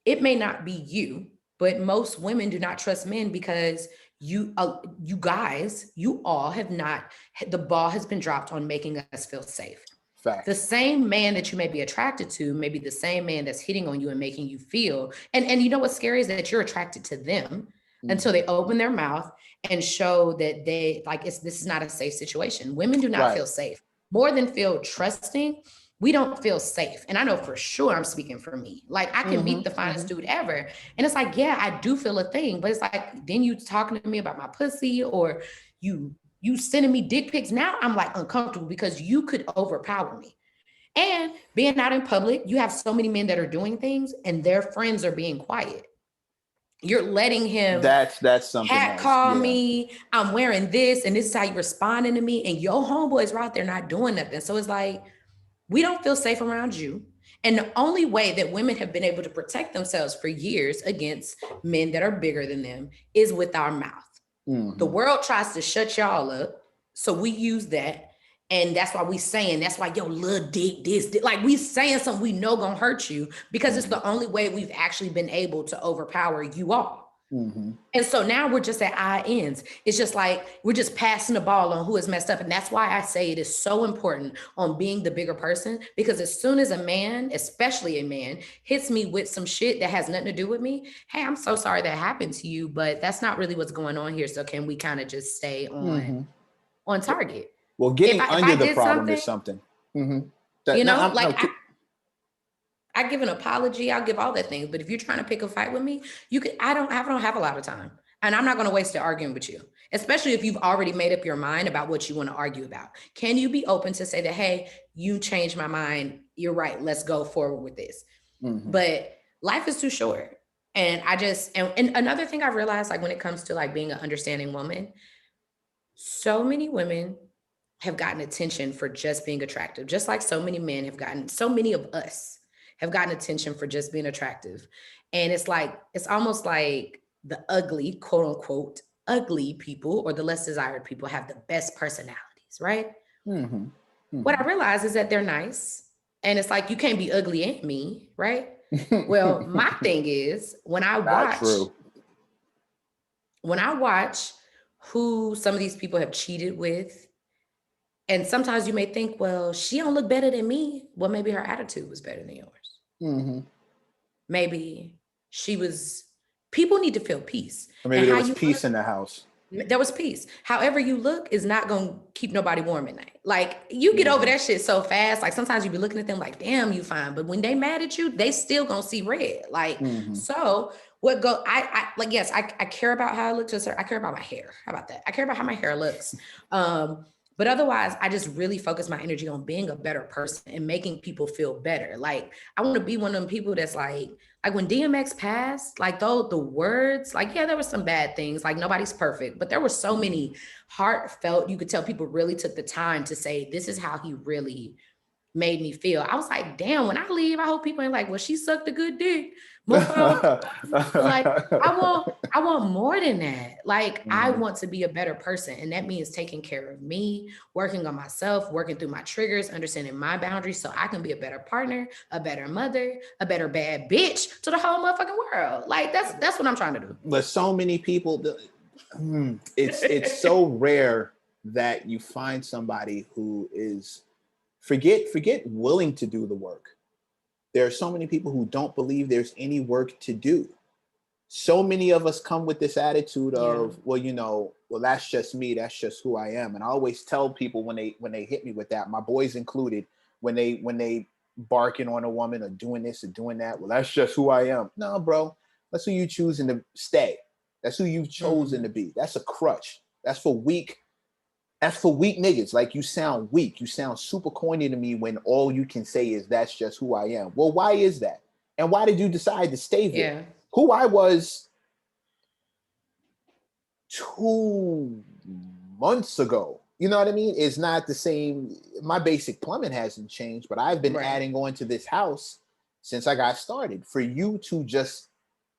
It may not be you, but most women do not trust men because you guys, you all have not, the ball has been dropped on making us feel safe. Fact. The same man that you may be attracted to may be the same man that's hitting on you and making you feel, and you know what's scary is that you're attracted to them until they open their mouth and show that they like this is not a safe situation. Women do not feel safe. More than feel trusting, we don't feel safe. And I know for sure I'm speaking for me. Like I can meet the finest dude ever. And it's like, yeah, I do feel a thing, but it's like, then you talking to me about my pussy or you sending me dick pics. Now I'm like uncomfortable because you could overpower me. And being out in public, you have so many men that are doing things and their friends are being quiet. You're letting him that's something cat else. call me. I'm wearing this, and this is how you're responding to me. And your homeboys are out there not doing nothing. So it's like, we don't feel safe around you. And the only way that women have been able to protect themselves for years against men that are bigger than them is with our mouth. The world tries to shut y'all up. So we use that. And that's why we saying, that's why yo little dick, this, like we saying something we know gonna hurt you because it's the only way we've actually been able to overpower you all. And so now we're just at eye ends. It's just like we're just passing the ball on who is messed up. And that's why I say it is so important on being the bigger person, because as soon as a man, especially a man, hits me with some shit that has nothing to do with me, hey, I'm so sorry that happened to you, but that's not really what's going on here. So can we kind of just stay on target? Well, getting if under the problem something, is something. I give an apology, I'll give all that things. But if you're trying to pick a fight with me, I don't have a lot of time. And I'm not going to waste it arguing with you, especially if you've already made up your mind about what you want to argue about. Can you be open to say that, hey, you changed my mind. You're right. Let's go forward with this. But life is too short. And and another thing I realized, like when it comes to like being an understanding woman, so many women have gotten attention for just being attractive, just like so many men have gotten, so many of us have gotten attention for just being attractive. And it's like, it's almost like the ugly, quote unquote, ugly people or the less desired people have the best personalities, right? What I realize is that they're nice. And it's like, you can't be ugly and mean, right? Well, my thing is when I watch who some of these people have cheated with, And sometimes you may think, well, she don't look better than me. Well, maybe her attitude was better than yours. Mm-hmm. Maybe she was, people need to feel peace. Or maybe And there how was you peace in the house. there was peace. However you look is not gonna keep nobody warm at night. Like you get over that shit so fast. Like sometimes you be looking at them like, damn, you fine. But when they mad at you, they still gonna see red. Like, so what go I like, yes, I care about how I look to a certain, I care about my hair. How about that? I care about how my hair looks. But otherwise, I just really focus my energy on being a better person and making people feel better. Like I want to be one of them people that's like when DMX passed, like though the words, like, yeah, there were some bad things, like nobody's perfect, but there were so many heartfelt, you could tell people really took the time to say, this is how he really made me feel. I was like, damn, when I leave, I hope people ain't like, well, she sucked a good dick. More power. Like, I want more than that. Like, I want to be a better person. And that means taking care of me, working on myself, working through my triggers, understanding my boundaries so I can be a better partner, a better mother, a better bad bitch to the whole motherfucking world. Like, that's what I'm trying to do. But so many people, it's so rare that you find somebody who is forget willing to do the work. There are so many people who don't believe there's any work to do. So many of us come with this attitude of, well, that's just me, that's just who I am. And I always tell people when they hit me with that, my boys included, when they barking on a woman or doing this or doing that, well, that's just who I am. No, bro, that's who you choosing to stay. That's who you've chosen to be. That's a crutch. That's for weak niggas. Like, you sound weak. You sound super corny to me when all you can say is that's just who I am. Well, why is that? And why did you decide to stay there? Yeah. Who I was 2 months ago, you know what I mean, is not the same. My basic plumbing hasn't changed, but I've been adding on to this house since I got started. For you to just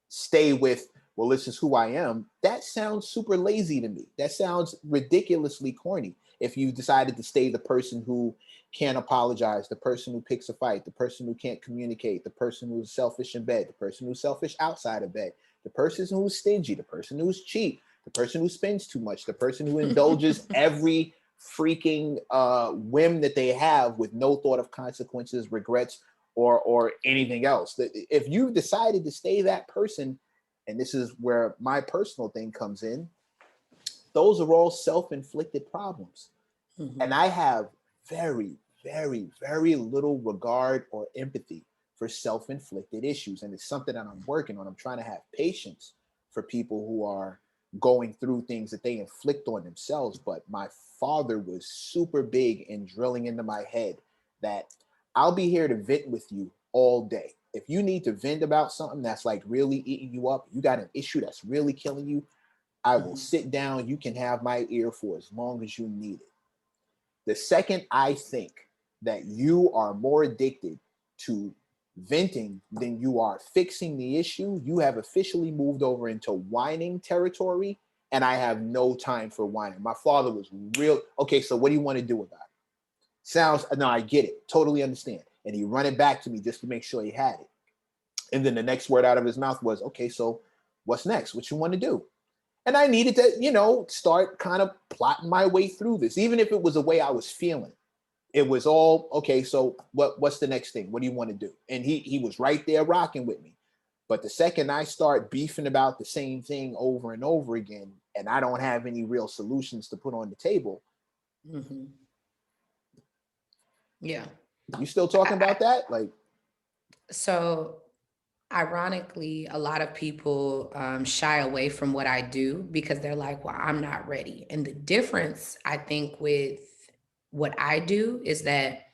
stay with, well, this is who I am, that sounds super lazy to me. That sounds ridiculously corny. If you decided to stay the person who can't apologize, the person who picks a fight, the person who can't communicate, the person who's selfish in bed, the person who's selfish outside of bed, the person who's stingy, the person who's cheap, the person who spends too much, the person who indulges every freaking whim that they have with no thought of consequences, regrets, or anything else. If you've decided to stay that person, and this is where my personal thing comes in, those are all self-inflicted problems. And I have very, very, very little regard or empathy for self-inflicted issues. And it's something that I'm working on. I'm trying to have patience for people who are going through things that they inflict on themselves. But my father was super big in drilling into my head that I'll be here to vent with you all day. If you need to vent about something that's like really eating you up, you got an issue that's really killing you, I will sit down. You can have my ear for as long as you need it. The second I think that you are more addicted to venting than you are fixing the issue, you have officially moved over into whining territory, and I have no time for whining. My father was real, okay, so what do you want to do about it? No, I get it, totally understand. And he run it back to me just to make sure he had it. And then the next word out of his mouth was, okay, so what's next? What you want to do? And I needed to, start kind of plotting my way through this, even if it was the way I was feeling. It was all, okay, so what's the next thing? What do you want to do? And he was right there rocking with me. But the second I start beefing about the same thing over and over again, and I don't have any real solutions to put on the table. Yeah. You still talking about that? So ironically, a lot of people shy away from what I do because they're like, well, I'm not ready. And the difference, I think, with what I do is that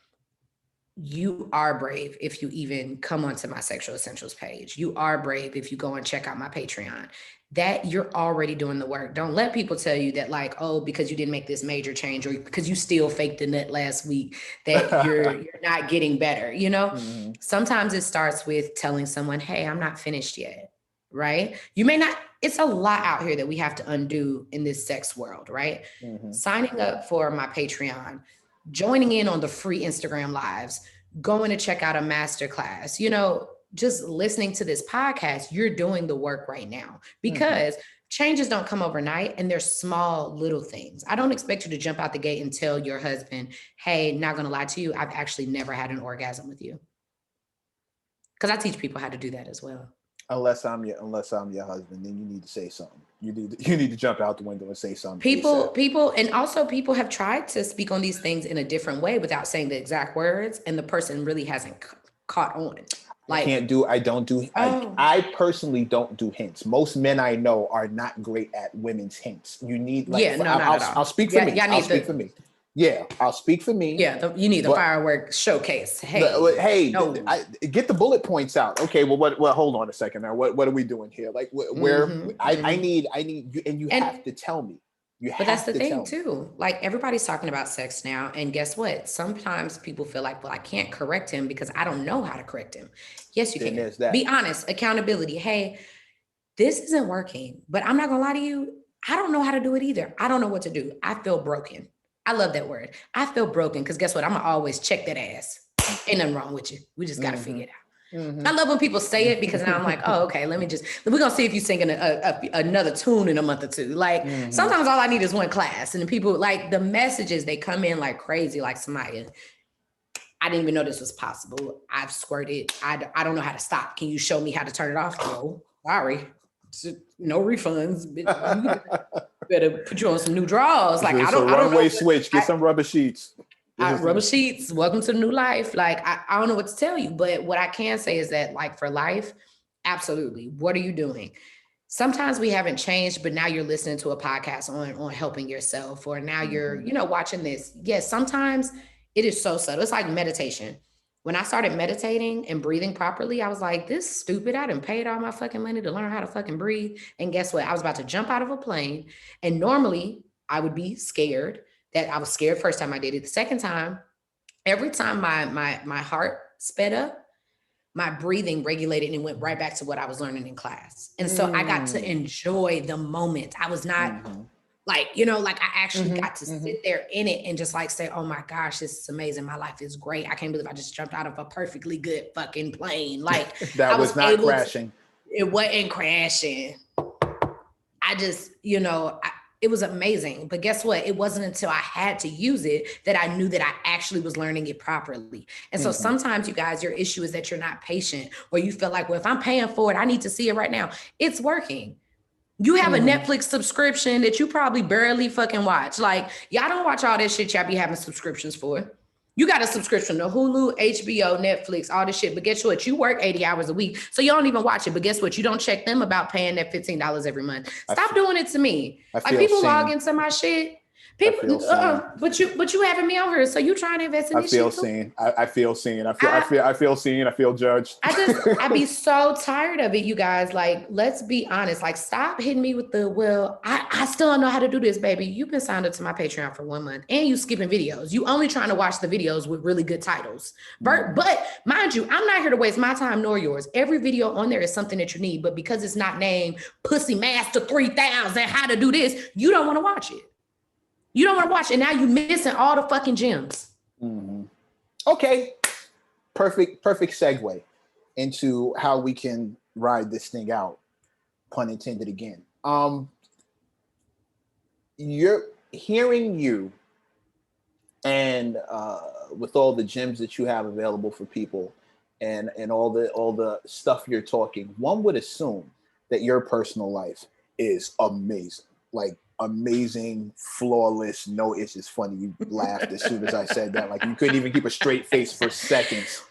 you are brave if you even come onto my sexual essentials page. You are brave if you go and check out my Patreon. That you're already doing the work. Don't let people tell you that, like, oh, because you didn't make this major change or because you still faked the nut last week, that you're not getting better. Sometimes it starts with telling someone, hey, I'm not finished yet. Right? You may not, it's a lot out here that we have to undo in this sex world, right? Signing up for my Patreon, joining in on the free Instagram lives, going to check out a masterclass, just listening to this podcast, you're doing the work right now. Because changes don't come overnight, and they're small little things. I don't expect you to jump out the gate and tell your husband, hey, not gonna lie to you, I've actually never had an orgasm with you. Because I teach people how to do that as well. Unless I'm your husband, then you need to say something. You need to jump out the window and say something. People, and also people have tried to speak on these things in a different way without saying the exact words, and the person really hasn't caught on. Like, I personally don't do hints. Most men I know are not great at women's hints. You need like, yeah, no, not at all. I'll speak for me. I'll speak for me. Yeah, I'll speak for me. Yeah, you need the fireworks showcase. Hey, get the bullet points out. Okay, well, hold on a second now. What are we doing here? Like, I need you, and you have to tell me. But that's the thing too. Like, everybody's talking about sex now, and guess what? Sometimes people feel like, well, I can't correct him because I don't know how to correct him. Yes, you can. Be honest. Accountability. Hey, this isn't working, but I'm not gonna lie to you. I don't know how to do it either. I don't know what to do. I feel broken. I love that word. I feel broken because guess what? I'm gonna always check that ass. Ain't nothing wrong with you. We just gotta figure it out. I love when people say it because now I'm like, oh, okay, we're gonna see if you're singing another tune in a month or two. Like, sometimes all I need is one class, and the people, like, the messages, they come in like crazy, like, Samia, I didn't even know this was possible. I've squirted. I don't know how to stop. Can you show me how to turn it off? No, sorry. No refunds. Better put you on some new draws. Like, I don't know. Switch. Get some rubber sheets. Rubber sheets. Welcome to the new life. Like, I don't know what to tell you, but what I can say is that, like, for life, absolutely. What are you doing? Sometimes we haven't changed, but now you're listening to a podcast on helping yourself, or now you're, watching this. Yes, sometimes it is so subtle. It's like meditation. When I started meditating and breathing properly, I was like, this is stupid. I done paid all my fucking money to learn how to fucking breathe. And guess what? I was about to jump out of a plane. And normally I would be scared. That I was scared first time I did it. The second time, every time my heart sped up, my breathing regulated and went right back to what I was learning in class. And so I got to enjoy the moment. I was not like, like, I actually got to sit there in it and just like say, oh my gosh, this is amazing. My life is great. I can't believe I just jumped out of a perfectly good fucking plane. Like, that was not crashing. It wasn't crashing. I just, it was amazing. But guess what? It wasn't until I had to use it that I knew that I actually was learning it properly. And so sometimes, you guys, your issue is that you're not patient, or you feel like, well, if I'm paying for it, I need to see it right now. It's working. You have a Netflix subscription that you probably barely fucking watch. Like, y'all don't watch all that shit y'all be having subscriptions for. You got a subscription to Hulu, HBO, Netflix, all this shit. But guess what? You work 80 hours a week, so you don't even watch it. But guess what? You don't check them about paying that $15 every month. Stop doing it to me. Like, people log into my shit. People, but you having me on here, so you trying to invest in this shit too? I feel seen. I feel seen. I feel judged. I be so tired of it, you guys. Like, let's be honest. Like, stop hitting me with the, well, I still don't know how to do this, baby. You've been signed up to my Patreon for 1 month, and you skipping videos. You only trying to watch the videos with really good titles. But mind you, I'm not here to waste my time nor yours. Every video on there is something that you need, but because it's not named Pussy Master 3000, how to do this, you don't want to watch it. You don't want to watch it. Now you're missing all the fucking gems. Okay. Perfect segue into how we can ride this thing out. Pun intended again. You're hearing you, and with all the gems that you have available for people, and all the stuff you're talking, one would assume that your personal life is amazing. Like, amazing, flawless, no issues. Funny, you laughed as soon as I said that. Like, you couldn't even keep a straight face for seconds.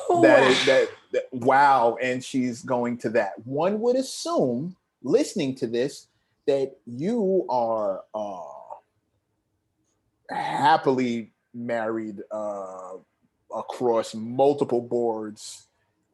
That wow. And she's going to that. One would assume, listening to this, that you are happily married across multiple boards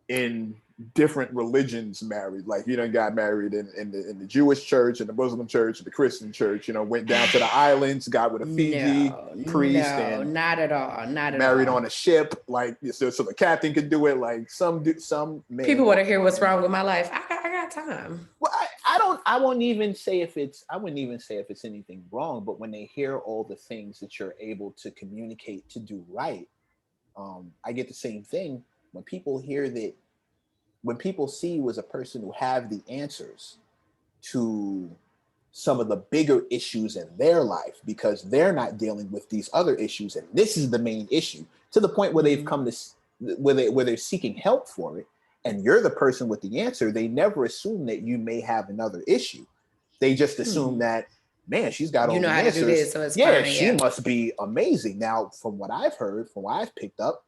in different religions, married. Like, you done got married in the Jewish church, and the Muslim church, and the Christian church, went down to the islands, got with a Fiji priest, and not at all. Married on a ship, like, so the captain could do it. Like, some men. People want to hear what's wrong with my life. I got time. Well, I wouldn't even say if it's anything wrong, but when they hear all the things that you're able to communicate to do right, I get the same thing when people hear that. When people see you as a person who have the answers to some of the bigger issues in their life because they're not dealing with these other issues, and this is the main issue, to the point where they've come to where they're seeking help for it, and you're the person with the answer. They never assume that you may have another issue. They just assume that, man, she's got all the how answers. To do this, so it's yeah, fine, she must be amazing. Now, from what I've heard, from what I've picked up,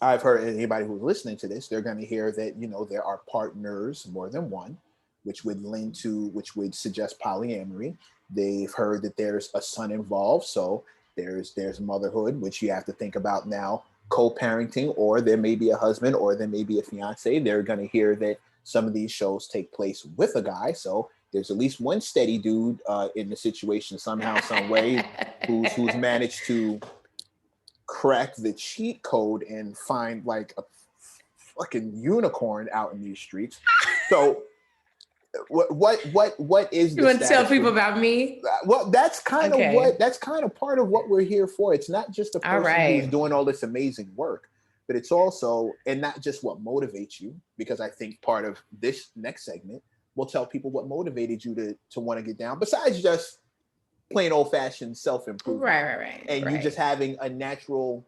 I've heard anybody who's listening to this, they're going to hear that, you know, there are partners, more than one, which would suggest polyamory. They've heard that there's a son involved, so there's motherhood, which you have to think about now, co-parenting, or there may be a husband, or there may be a fiance. They're going to hear that some of these shows take place with a guy, so there's at least one steady dude in the situation somehow, some way, who's managed to crack the cheat code and find like a fucking unicorn out in these streets. So what is the you want to tell people about me? Well, that's kind of part of what we're here for. It's not just a person who's doing all this amazing work, but it's also, and not just what motivates you, because I think part of this next segment will tell people what motivated you to want to get down, besides just plain old-fashioned self-improvement. Right. And you just having a natural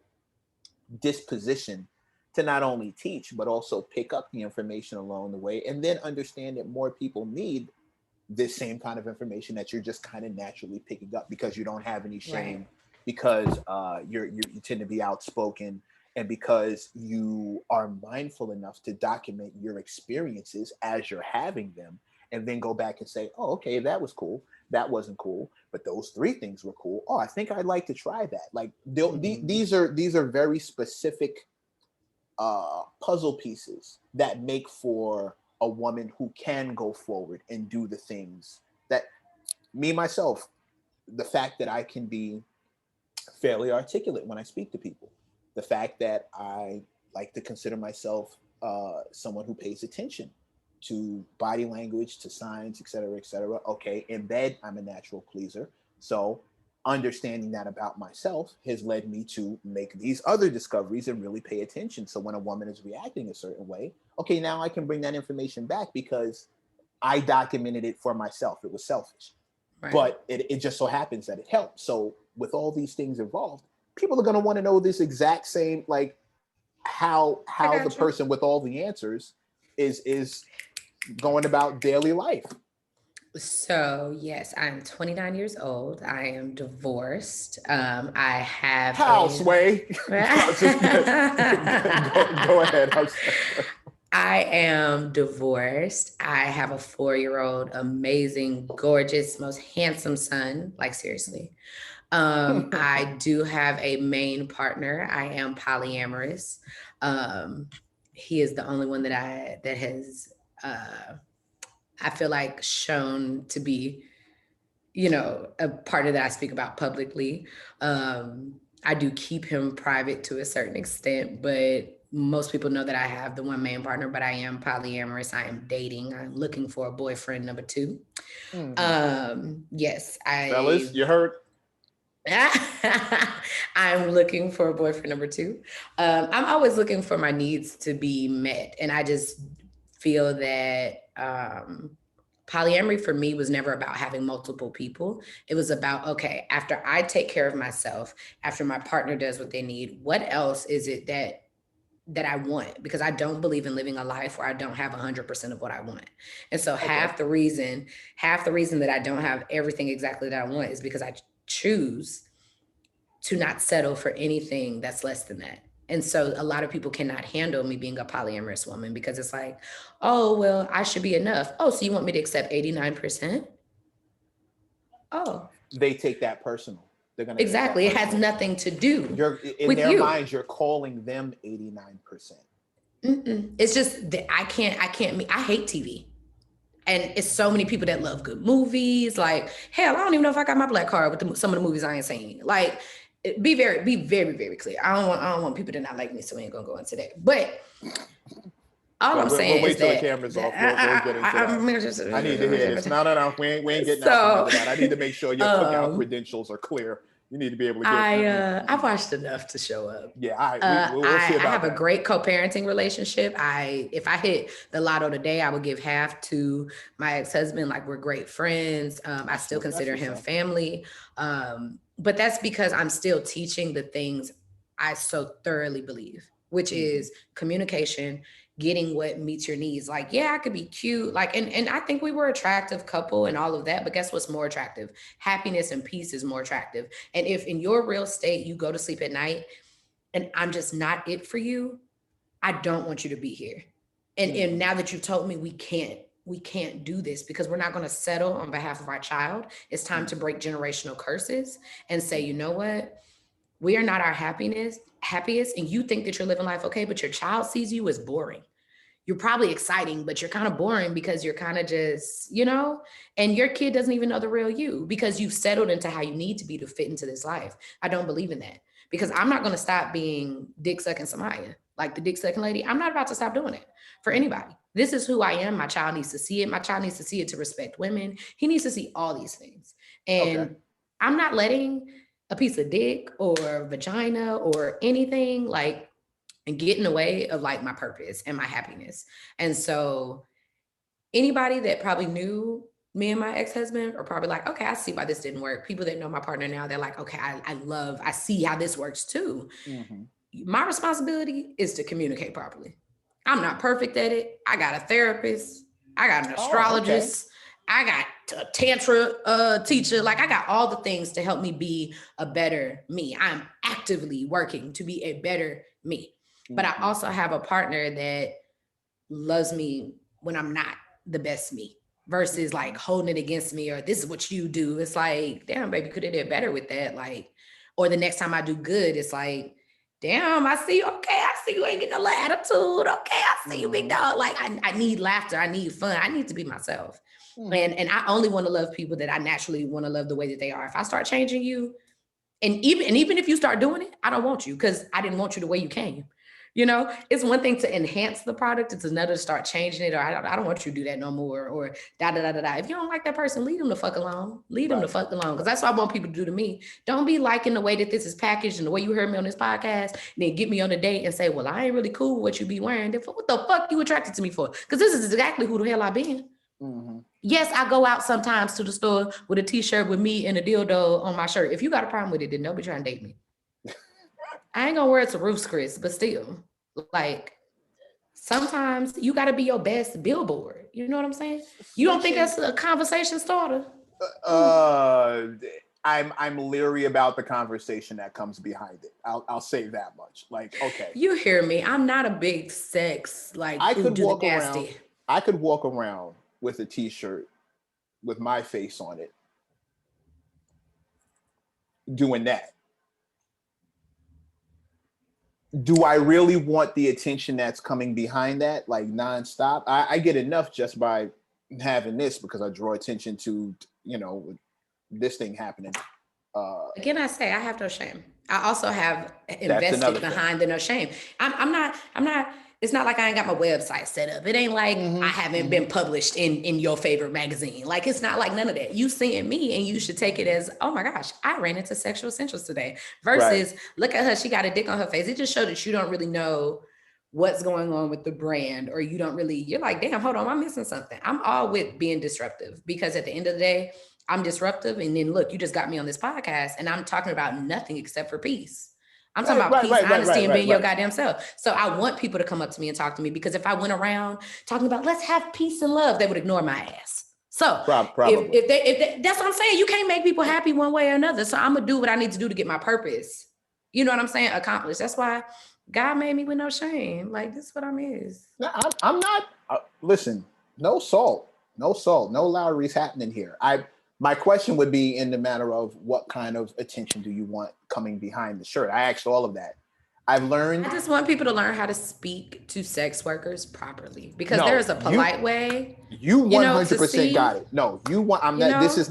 disposition to not only teach, but also pick up the information along the way, and then understand that more people need this same kind of information that you're just kind of naturally picking up because you don't have any shame, because you tend to be outspoken, and because you are mindful enough to document your experiences as you're having them, and then go back and say, oh, okay, that was cool. That wasn't cool, but those three things were cool. Oh, I think I'd like to try that. Like these are very specific puzzle pieces that make for a woman who can go forward and do the things that me, myself, the fact that I can be fairly articulate when I speak to people, the fact that I like to consider myself someone who pays attention to body language, to signs, et cetera, et cetera. Okay, in bed, I'm a natural pleaser. So understanding that about myself has led me to make these other discoveries and really pay attention. So when a woman is reacting a certain way, okay, now I can bring that information back because I documented it for myself. It was selfish, but it just so happens that it helped. So with all these things involved, people are going to want to know this exact same, like how the person with all the answers is going about daily life. So yes, I'm 29 years old. I am divorced. I have Sway. Go ahead. I am divorced. I have a 4-year-old, amazing, gorgeous, most handsome son. Like seriously. I do have a main partner. I am polyamorous. He is the only one that has I feel like shown to be, you know, a partner that I speak about publicly. I do keep him private to a certain extent, but most people know that I have the one main partner, but I am polyamorous. I am dating. I'm looking for a boyfriend number 2. Yes, fellas, you heard. I'm looking for a boyfriend number 2. I'm always looking for my needs to be met. And I just feel that polyamory for me was never about having multiple people. It was about, okay, after I take care of myself, after my partner does what they need, what else is it that I want? Because I don't believe in living a life where I don't have 100% of what I want. And so half the reason that I don't have everything exactly that I want is because I choose to not settle for anything that's less than that. And so a lot of people cannot handle me being a polyamorous woman because it's like, oh, well, I should be enough. Oh, so you want me to accept 89%? Oh. They take that personal. They're gonna exactly. It has nothing to do in with their you. minds, you're calling them 89%. It's just that I hate TV. And it's so many people that love good movies. Like, hell, I don't even know if I got my black card with some of the movies I ain't seen. Like, be very, very clear. I don't want people to not like me, so we ain't gonna go into that. But all I'm saying we'll is wait till that the camera's off. We'll get into that. I need to hear this. No. We ain't getting out into that. I need to make sure your cookout credentials are clear. You need to be able to get. I've watched enough to show up. Yeah, all right. We'll see I about have that. a great co-parenting relationship. If I hit the lotto today, I would give half to my ex-husband. Like, we're great friends. I still consider him family. But that's because I'm still teaching the things I so thoroughly believe, which is communication, getting what meets your needs. Like, yeah, I could be cute. Like, and I think we were attractive couple and all of that, but guess what's more attractive? Happiness and peace is more attractive. And if in your real state, you go to sleep at night and I'm just not it for you, I don't want you to be here. And now that you've told me we can't do this because we're not going to settle on behalf of our child. It's time to break generational curses and say, you know what? We are not our happiest, and you think that you're living life okay, but your child sees you as boring. You're probably exciting, but you're kind of boring because you're kind of just, and your kid doesn't even know the real you because you've settled into how you need to be to fit into this life. I don't believe in that because I'm not going to stop being dick sucking Samia, like the dick sucking lady. I'm not about to stop doing it for anybody. This is who I am. My child needs to see it. My child needs to see it to respect women. He needs to see all these things. And I'm not letting a piece of dick or vagina or anything like and get in the way of like my purpose and my happiness. And so anybody that probably knew me and my ex-husband are probably like, okay, I see why this didn't work. People that know my partner now, they're like, okay, I see how this works too. My responsibility is to communicate properly. I'm not perfect at it. I got a therapist. I got an astrologist. I got a tantra teacher. Like, I got all the things to help me be a better me. I'm actively working to be a better me. But I also have a partner that loves me when I'm not the best me versus like holding it against me or this is what you do. It's like, damn, baby, could have did better with that. Like, or the next time I do good, it's like, damn, I see you. Okay, I see you ain't getting a little attitude. Okay, I see you, big dog. Like, I need laughter. I need fun. I need to be myself. And I only want to love people that I naturally want to love the way that they are. If I start changing you, and even if you start doing it, I don't want you because I didn't want you the way you came. It's one thing to enhance the product. It's another to start changing it. Or I don't want you to do that no more. Or da da da da da. If you don't like that person, leave them the fuck alone. Leave them the fuck alone. Because that's what I want people to do to me. Don't be liking the way that this is packaged and the way you heard me on this podcast. And then get me on a date and say, well, I ain't really cool with what you be wearing. Therefore, what the fuck you attracted to me for? Because this is exactly who the hell I been. Yes, I go out sometimes to the store with a t-shirt with me and a dildo on my shirt. If you got a problem with it, then don't be trying to date me. I ain't gonna wear it to Ruth's Chris, but still, like, sometimes you gotta be your best billboard. You know what I'm saying? You don't think that's a conversation starter? I'm leery about the conversation that comes behind it. I'll say that much. Like, okay. You hear me? I'm not a big sex, like, I could walk around with a t-shirt with my face on it doing that. Do I really want the attention that's coming behind that, like nonstop? I get enough just by having this because I draw attention to, this thing happening. Again, I say I have no shame. I also have invested behind the no shame. I'm not, it's not like I ain't got my website set up. It ain't like I haven't been published in your favorite magazine. Like, it's not like none of that. You seeing me and you should take it as, oh my gosh, I ran into Sexual Essentials today. Versus, look at her, she got a dick on her face. It just showed that you don't really know what's going on with the brand, or you're like, damn, hold on, I'm missing something. I'm all with being disruptive because at the end of the day, I'm disruptive. And then look, you just got me on this podcast and I'm talking about nothing except for peace. I'm talking about peace, honesty, and being your goddamn self. So I want people to come up to me and talk to me because if I went around talking about let's have peace and love, they would ignore my ass. So if they, that's what I'm saying. You can't make people happy one way or another. So I'm gonna do what I need to do to get my purpose. You know what I'm saying? Accomplished. That's why God made me with no shame. Like, this is what I'm is. No, I'm not. Listen, no salt, no Lowry's happening here. My question would be in the matter of what kind of attention do you want coming behind the shirt? I asked all of that. I just want people to learn how to speak to sex workers properly because there is a polite way. You 100% got it. No, you want. I'm not. This is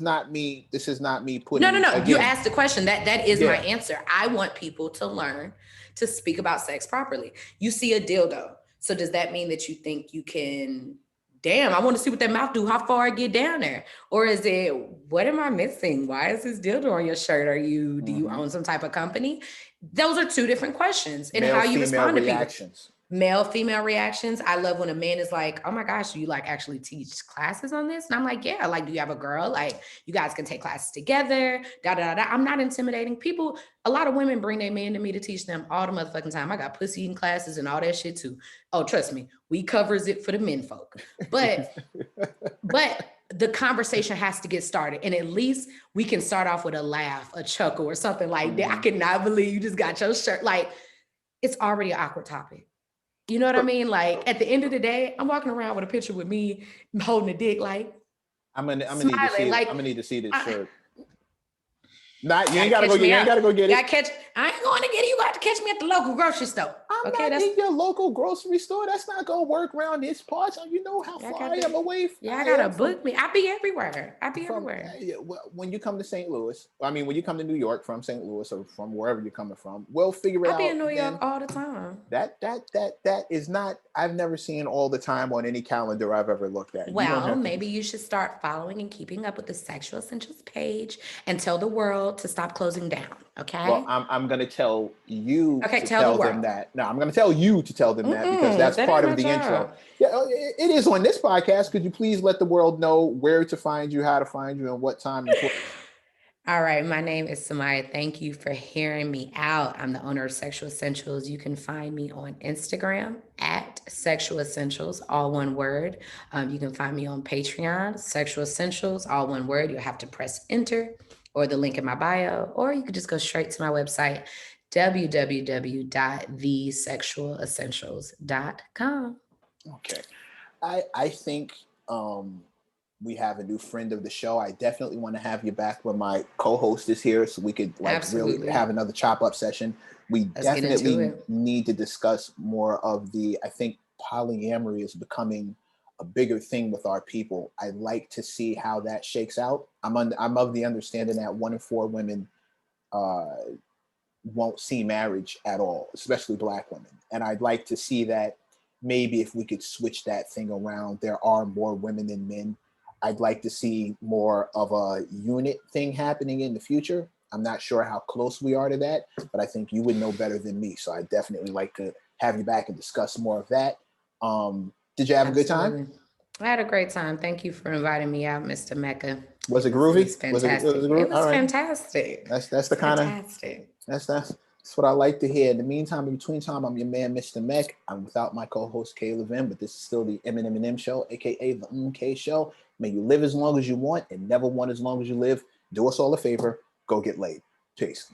not me. This is not me putting. No. Again, you asked the question. That is my answer. I want people to learn to speak about sex properly. You see a dildo. So does that mean that you think you can damn, I want to see what that mouth do, how far I get down there? Or is it, what am I missing? Why is this dildo on your shirt? Do you own some type of company? Those are two different questions and Male, how you female respond to people. reactions. Male, female reactions. I love when a man is like, oh my gosh, do you like actually teach classes on this? And I'm like, yeah, like, do you have a girl? Like, you guys can take classes together, da, da, da. I'm not intimidating people. A lot of women bring their man to me to teach them all the motherfucking time. I got pussy eating classes and all that shit too. Oh, trust me, we covers it for the men folk. But the conversation has to get started. And at least we can start off with a laugh, a chuckle, or something like that. I cannot believe you just got your shirt. Like, it's already an awkward topic. You know what I mean? Like, at the end of the day, I'm walking around with a picture with me holding a dick, like, I'm gonna smiling, need to see. like, I'm gonna need to see this shirt. Not, you ain't gotta go get. You ain't gotta go get it. I ain't going to get it. You got to catch me at the local grocery store. I'm not in your local grocery store. That's not gonna work around this part. So you know how far I am away. I gotta book me. I be everywhere. When you come to St. Louis, I mean, when you come to New York from St. Louis or from wherever you're coming from, we'll figure it out. I be in New York all the time. That is not. I've never seen all the time on any calendar I've ever looked at. Well, maybe you should start following and keeping up with the Sexual Essentials page and tell the world to stop closing down. Okay. Well, I'm going to tell you to tell them that. No, I'm going to tell you to tell them that because that's part of the intro. Yeah, it is on this podcast. Could you please let the world know where to find you, how to find you, and what time? All right. My name is Samia. Thank you for hearing me out. I'm the owner of Sexual Essentials. You can find me on Instagram at Sexual Essentials, all one word. You can find me on Patreon, Sexual Essentials, all one word. You'll have to press enter or the link in my bio, or you could just go straight to my website, www.thesexualessentials.com. Okay. I think we have a new friend of the show. I definitely want to have you back when my co-host is here so we could really have another chop up session. Let's definitely need to discuss more of I think polyamory is becoming a bigger thing with our people. I'd like to see how that shakes out. I'm of the understanding that 1 in 4 women won't see marriage at all, especially Black women. And I'd like to see that maybe if we could switch that thing around, there are more women than men. I'd like to see more of a unit thing happening in the future. I'm not sure how close we are to that, but I think you would know better than me. So I'd definitely like to have you back and discuss more of that. Did you have a good time? I had a great time. Thank you for inviting me out, Mr. Mecca. Was it groovy? It was fantastic. It was fantastic. That's the kind of that's what I like to hear. In the meantime, in between time, I'm your man, Mr. Meg. I'm without my co-host Caleb M, but this is still the M+M+M show, aka the MK show. May you live as long as you want and never want as long as you live. Do us all a favor. Go get laid. Peace.